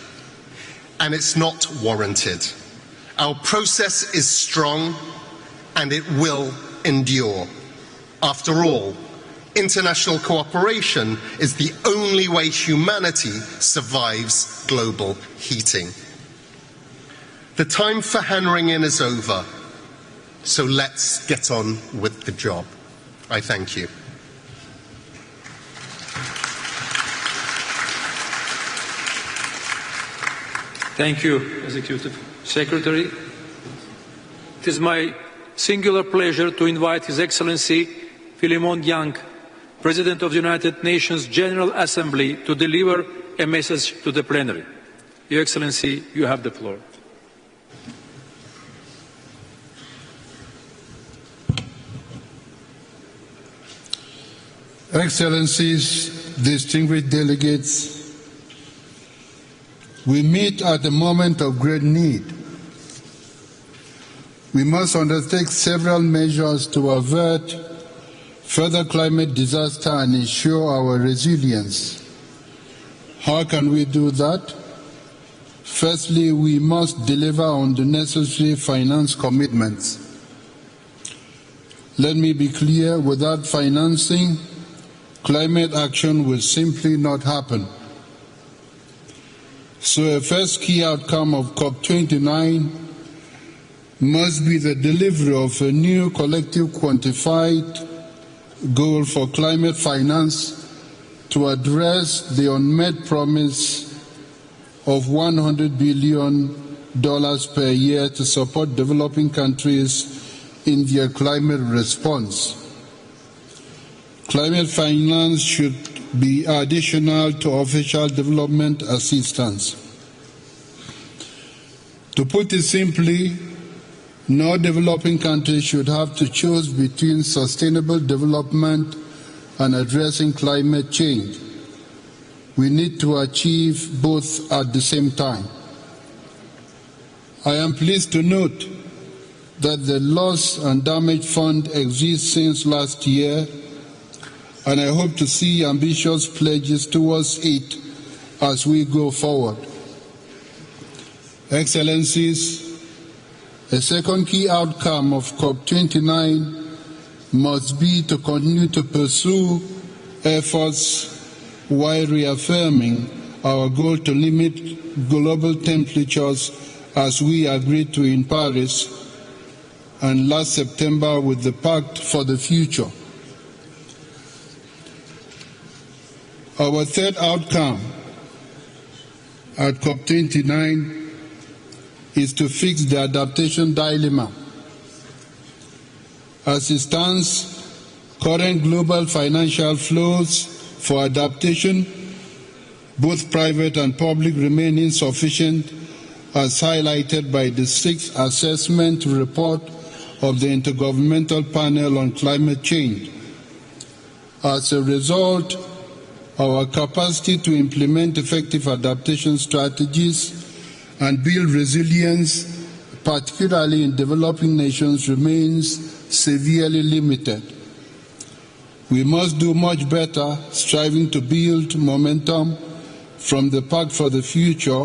and it's not warranted. Our process is strong, and it will endure. After all, international cooperation is the only way humanity survives global heating. The time for hand-wringing is over, so let's get on with the job. I thank you. Thank you, Executive Secretary. It is my singular pleasure to invite His Excellency Philemon Yang, President of the United Nations General Assembly, to deliver a message to the plenary. Your Excellency, you have the floor. Excellencies, distinguished delegates, we meet at a moment of great need. We must undertake several measures to avert further climate disaster and ensure our resilience. How can we do that? Firstly, we must deliver on the necessary finance commitments. Let me be clear, without financing, climate action will simply not happen. So a first key outcome of COP29 must be the delivery of a new collective quantified goal for climate finance to address the unmet promise of $100 billion per year to support developing countries in their climate response. Climate finance should be additional to official development assistance. To put it simply, no developing country should have to choose between sustainable development and addressing climate change. We need to achieve both at the same time. I am pleased to note that the Loss and Damage Fund exists since last year, and I hope to see ambitious pledges towards it as we go forward. Excellencies, a second key outcome of COP29 must be to continue to pursue efforts while reaffirming our goal to limit global temperatures as we agreed to in Paris and last September with the Pact for the Future. Our third outcome at COP29 is to fix the adaptation dilemma. As it stands, current global financial flows for adaptation, both private and public, remain insufficient, as highlighted by the sixth assessment report of the Intergovernmental Panel on Climate Change. As a result, our capacity to implement effective adaptation strategies and build resilience, particularly in developing nations, remains severely limited. We must do much better, striving to build momentum from the Pact for the Future,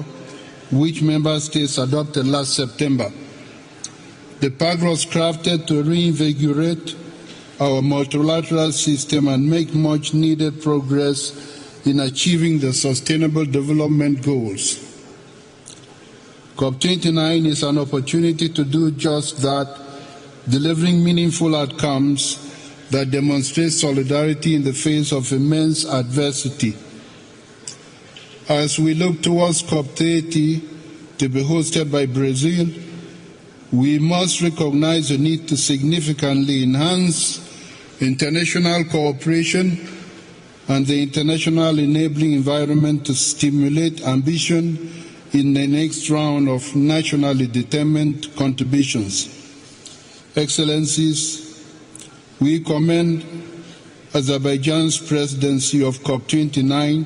which member states adopted last September. The Pact was crafted to reinvigorate our multilateral system and make much needed progress in achieving the Sustainable Development Goals. COP29 is an opportunity to do just that, delivering meaningful outcomes that demonstrate solidarity in the face of immense adversity. As we look towards COP30 to be hosted by Brazil, we must recognize the need to significantly enhance international cooperation and the international enabling environment to stimulate ambition in the next round of nationally determined contributions. Excellencies, we commend Azerbaijan's presidency of COP29.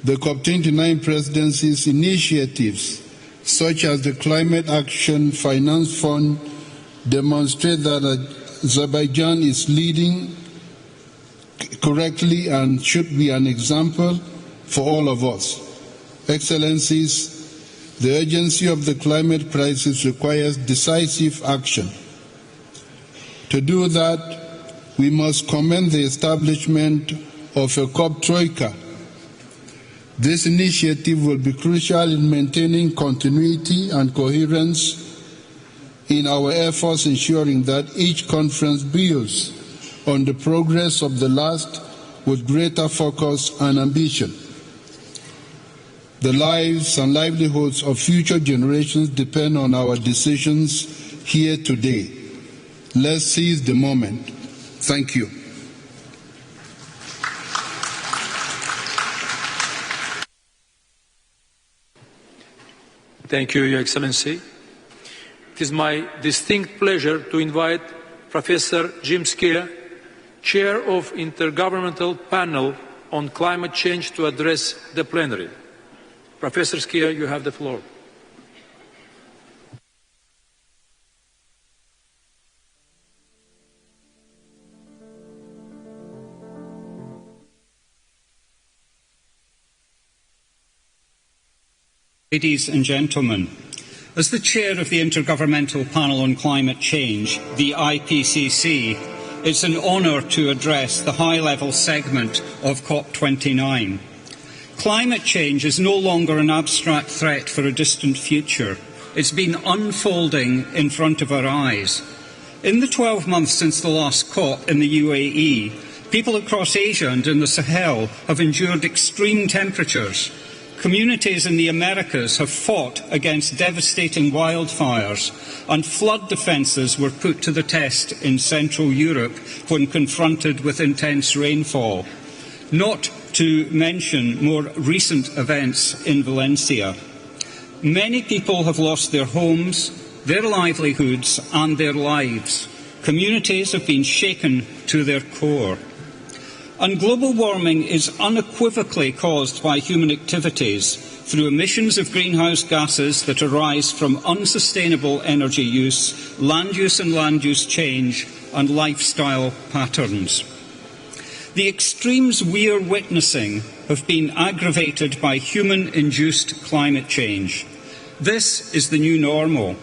The COP29 presidency's initiatives, such as the Climate Action Finance Fund, demonstrate that Azerbaijan is leading correctly and should be an example for all of us. Excellencies, the urgency of the climate crisis requires decisive action. To do that, we must commend the establishment of a COP Troika. This initiative will be crucial in maintaining continuity and coherence in our efforts, ensuring that each conference builds on the progress of the last with greater focus and ambition. The lives and livelihoods of future generations depend on our decisions here today. Let's seize the moment. Thank you. Thank you, Your Excellency. It is my distinct pleasure to invite Professor Jim Skia, Chair of Intergovernmental Panel on Climate Change, to address the plenary. Professor Skia, you have the floor. Ladies and gentlemen, as the chair of the Intergovernmental Panel on Climate Change, the IPCC, it's an honour to address the high-level segment of COP29. Climate change is no longer an abstract threat for a distant future. It's been unfolding in front of our eyes. In the 12 months since the last COP in the UAE, people across Asia and in the Sahel have endured extreme temperatures. Communities in the Americas have fought against devastating wildfires, and flood defences were put to the test in Central Europe when confronted with intense rainfall. Not to mention more recent events in Valencia. Many people have lost their homes, their livelihoods and their lives. Communities have been shaken to their core. And global warming is unequivocally caused by human activities through emissions of greenhouse gases that arise from unsustainable energy use and land use change, and lifestyle patterns. The extremes we are witnessing have been aggravated by human-induced climate change. This is the new normal.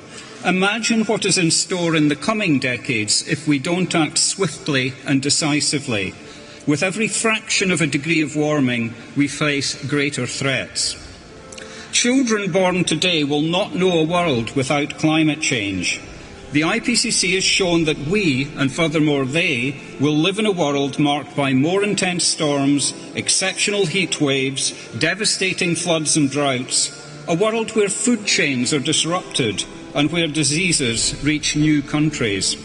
Imagine what is in store in the coming decades if we don't act swiftly and decisively. With every fraction of a degree of warming, we face greater threats. Children born today will not know a world without climate change. The IPCC has shown that we, and furthermore they, will live in a world marked by more intense storms, exceptional heat waves, devastating floods and droughts, a world where food chains are disrupted and where diseases reach new countries.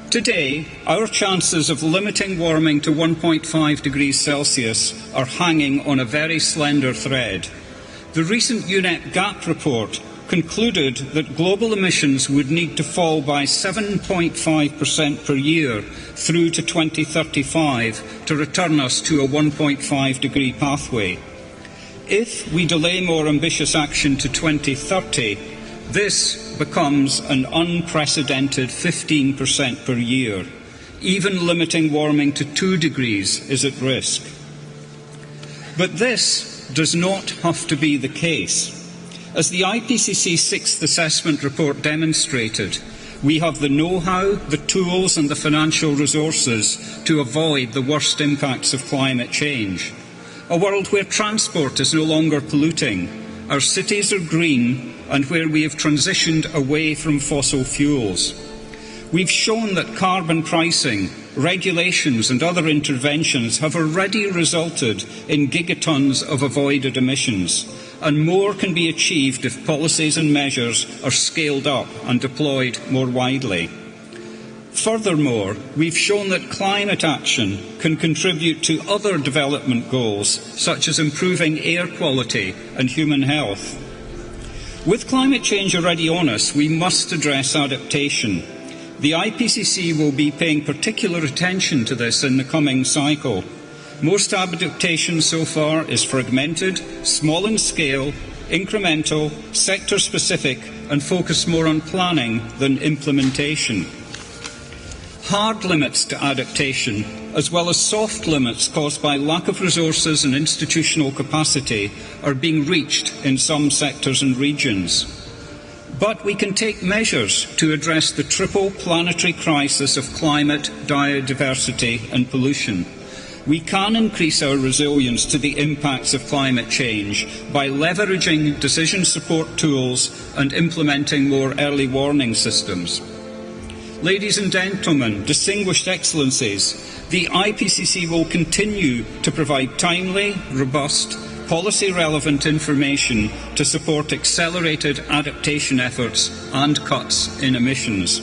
Today, our chances of limiting warming to 1.5 degrees Celsius are hanging on a very slender thread. The recent UNEP GAP report concluded that global emissions would need to fall by 7.5% per year through to 2035 to return us to a 1.5 degree pathway. If we delay more ambitious action to 2030, this becomes an unprecedented 15% per year. Even limiting warming to 2 degrees is at risk. But this does not have to be the case. As the IPCC 6th Assessment Report demonstrated, we have the know-how, the tools and the financial resources to avoid the worst impacts of climate change. A world where transport is no longer polluting, our cities are green, and where we have transitioned away from fossil fuels. We've shown that carbon pricing, regulations and other interventions have already resulted in gigatons of avoided emissions, and more can be achieved if policies and measures are scaled up and deployed more widely. Furthermore, we've shown that climate action can contribute to other development goals, such as improving air quality and human health. With climate change already on us, we must address adaptation. The IPCC will be paying particular attention to this in the coming cycle. Most adaptation so far is fragmented, small in scale, incremental, sector-specific, and focused more on planning than implementation. Hard limits to adaptation, as well as soft limits caused by lack of resources and institutional capacity, are being reached in some sectors and regions. But we can take measures to address the triple planetary crisis of climate, biodiversity and pollution. We can increase our resilience to the impacts of climate change by leveraging decision support tools and implementing more early warning systems. Ladies and gentlemen, distinguished excellencies, the IPCC will continue to provide timely, robust, policy-relevant information to support accelerated adaptation efforts and cuts in emissions.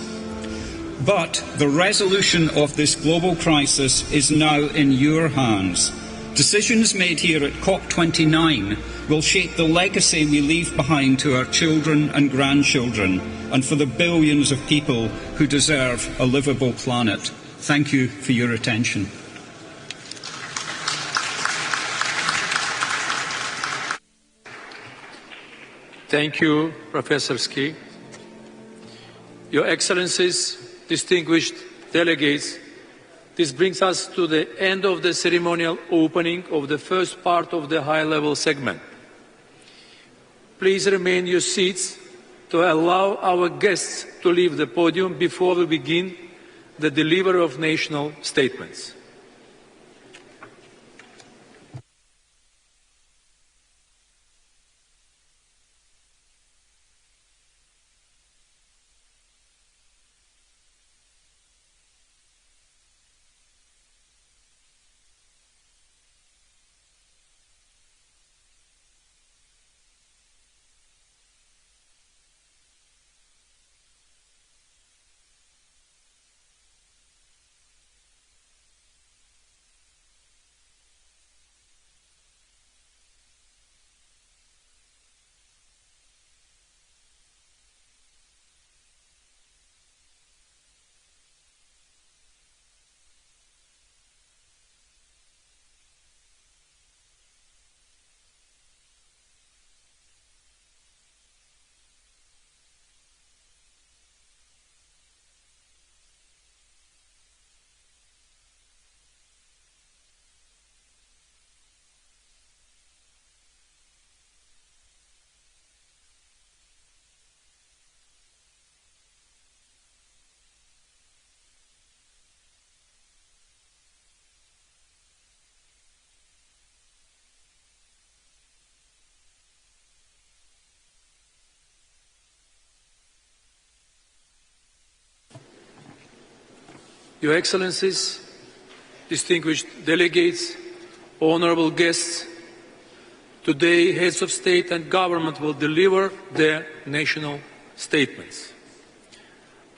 But the resolution of this global crisis is now in your hands. Decisions made here at COP29 will shape the legacy we leave behind to our children and grandchildren, and for the billions of people who deserve a livable planet. Thank you for your attention. Thank you, Professor Ski. Your Excellencies, distinguished delegates, this brings us to the end of the ceremonial opening of the first part of the high-level segment. Please remain in your seats to allow our guests to leave the podium before we begin the delivery of national statements. Your Excellencies, distinguished delegates, honourable guests, today heads of state and government will deliver their national statements.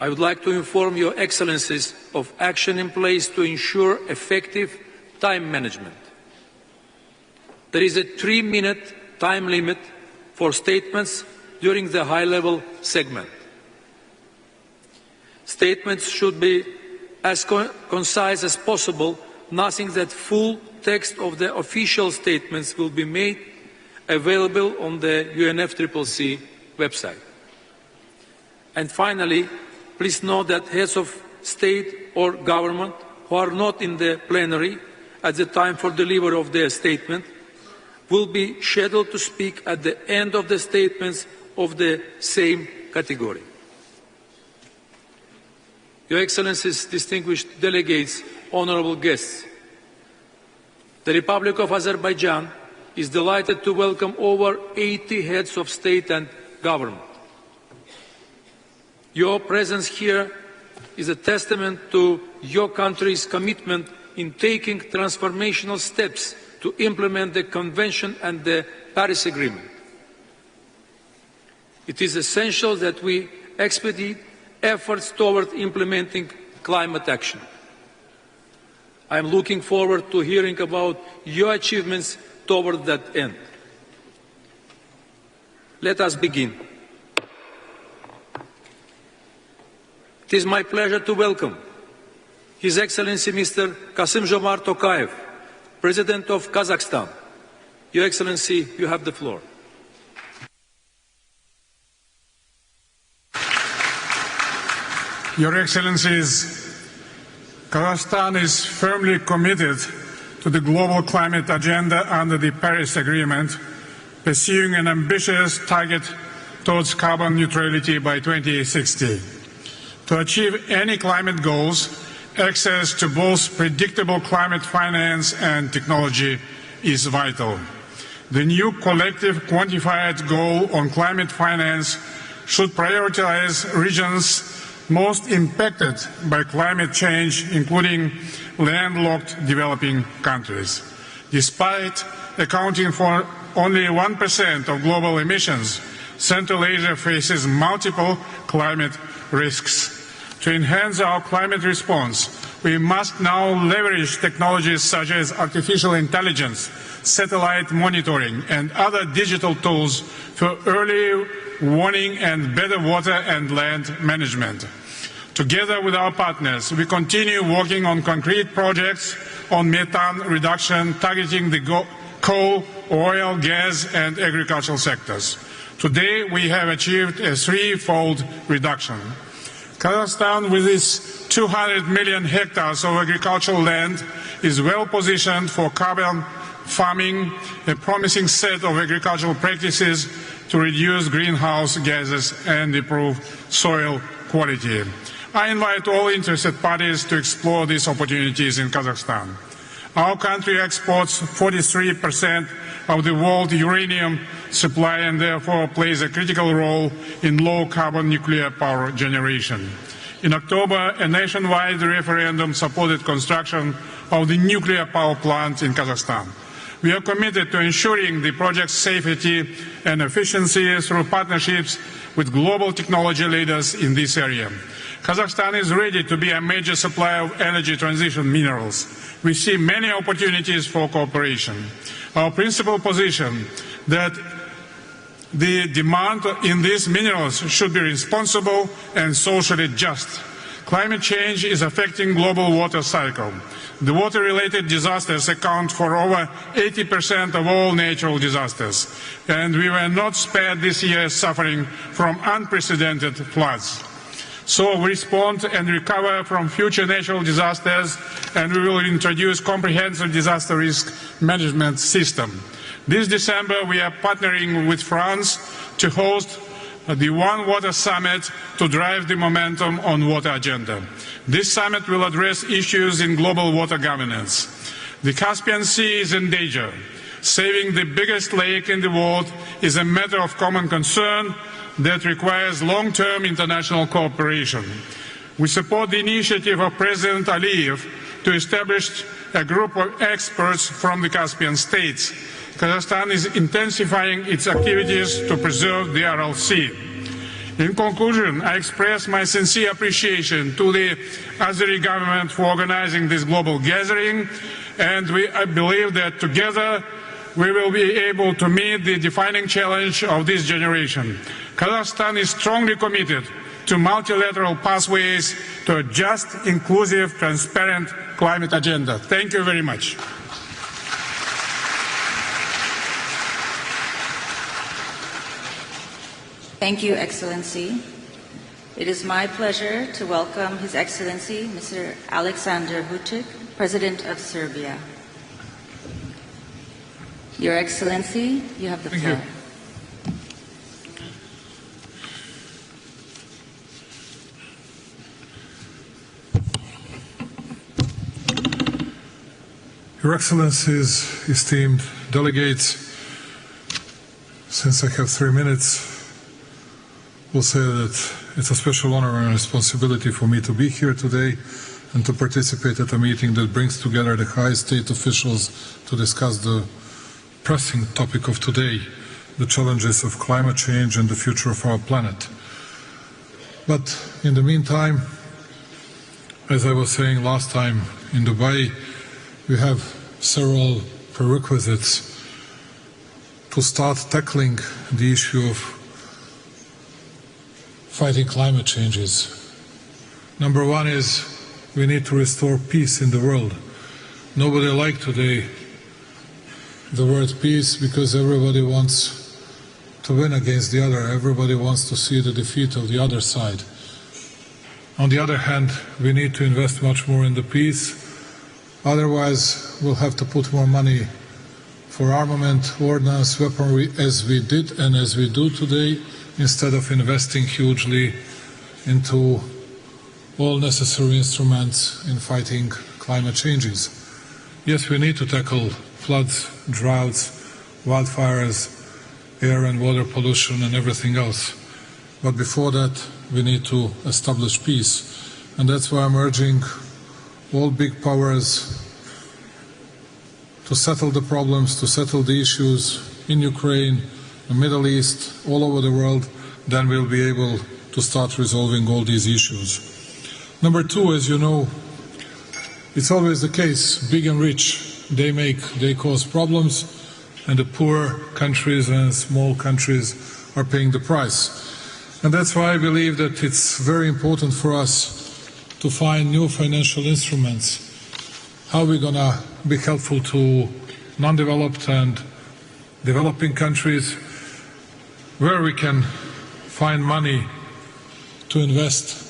I would like to inform Your Excellencies of action in place to ensure effective time management. There is a 3-minute time limit for statements during the high-level segment. Statements should be as concise as possible, nothing that full text of the official statements will be made available on the UNFCCC website. And finally, please note that heads of state or government who are not in the plenary at the time for delivery of their statement will be scheduled to speak at the end of the statements of the same category. Your Excellencies, distinguished delegates, honourable guests, the Republic of Azerbaijan is delighted to welcome over 80 heads of state and government. Your presence here is a testament to your country's commitment in taking transformational steps to implement the Convention and the Paris Agreement. It is essential that we expedite efforts toward implementing climate action. I am looking forward to hearing about your achievements toward that end. Let us begin. It is my pleasure to welcome His Excellency Mr. Kassym-Jomart Tokayev, President of Kazakhstan. Your Excellency, you have the floor. Your Excellencies, Kazakhstan is firmly committed to the global climate agenda under the Paris Agreement, pursuing an ambitious target towards carbon neutrality by 2060. To achieve any climate goals, access to both predictable climate finance and technology is vital. The new collective quantified goal on climate finance should prioritize regions most impacted by climate change, including landlocked developing countries. Despite accounting for only 1% of global emissions, Central Asia faces multiple climate risks. To enhance our climate response, we must now leverage technologies such as artificial intelligence, satellite monitoring, and other digital tools for early warning and better water and land management. Together with our partners, we continue working on concrete projects on methane reduction, targeting the coal, oil, gas, and agricultural sectors. Today, we have achieved a threefold reduction. Kazakhstan, with its 200 million hectares of agricultural land, is well positioned for carbon farming, a promising set of agricultural practices to reduce greenhouse gases and improve soil quality. I invite all interested parties to explore these opportunities in Kazakhstan. Our country exports 43% of the world uranium supply and therefore plays a critical role in low-carbon nuclear power generation. In October, a nationwide referendum supported construction of the nuclear power plant in Kazakhstan. We are committed to ensuring the project's safety and efficiency through partnerships with global technology leaders in this area. Kazakhstan is ready to be a major supplier of energy transition minerals. We see many opportunities for cooperation. Our principal position that the demand in these minerals should be responsible and socially just. Climate change is affecting global water cycle. The water-related disasters account for over 80% of all natural disasters, and we were not spared this year suffering from unprecedented floods. So we respond and recover from future natural disasters, and we will introduce comprehensive disaster risk management system. This December, we are partnering with France to host the One Water Summit to drive the momentum on water agenda. This summit will address issues in global water governance. The Caspian Sea is in danger. Saving the biggest lake in the world is a matter of common concern that requires long-term international cooperation. We support the initiative of President Aliyev to establish a group of experts from the Caspian states. Kazakhstan is intensifying its activities to preserve the Aral Sea. In conclusion, I express my sincere appreciation to the Azeri government for organizing this global gathering, and I believe that together we will be able to meet the defining challenge of this generation. Kazakhstan is strongly committed to multilateral pathways to a just, inclusive, transparent climate agenda. Thank you very much. Thank you, Excellency. It is my pleasure to welcome His Excellency, Mr. Alexander Vučić, President of Serbia. Your Excellency, you have the floor. Thank you. Your Excellencies, esteemed delegates, since I have 3 minutes, will say that it's a special honor and responsibility for me to be here today and to participate at a meeting that brings together the highest state officials to discuss the pressing topic of today, the challenges of climate change and the future of our planet. But in the meantime, as I was saying last time in Dubai, we have several prerequisites to start tackling the issue of fighting climate changes. Number one is we need to restore peace in the world. Nobody likes today the word peace because everybody wants to win against the other. Everybody wants to see the defeat of the other side. On the other hand, we need to invest much more in the peace. Otherwise, we'll have to put more money for armament, ordnance, weaponry, as we did and as we do today, instead of investing hugely into all necessary instruments in fighting climate changes. Yes, we need to tackle floods, droughts, wildfires, air and water pollution and everything else. But before that, we need to establish peace. And that's why I'm urging all big powers to settle the problems, to settle the issues in Ukraine, the Middle East, all over the world. Then we'll be able to start resolving all these issues. Number two, as you know, it's always the case, big and rich, they cause problems, and the poor countries and small countries are paying the price. And that's why I believe that it's very important for us to find new financial instruments. How are we going to be helpful to non-developed and developing countries, where we can find money to invest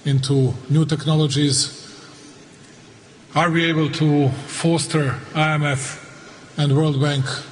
into new technologies? Are we able to foster IMF and World Bank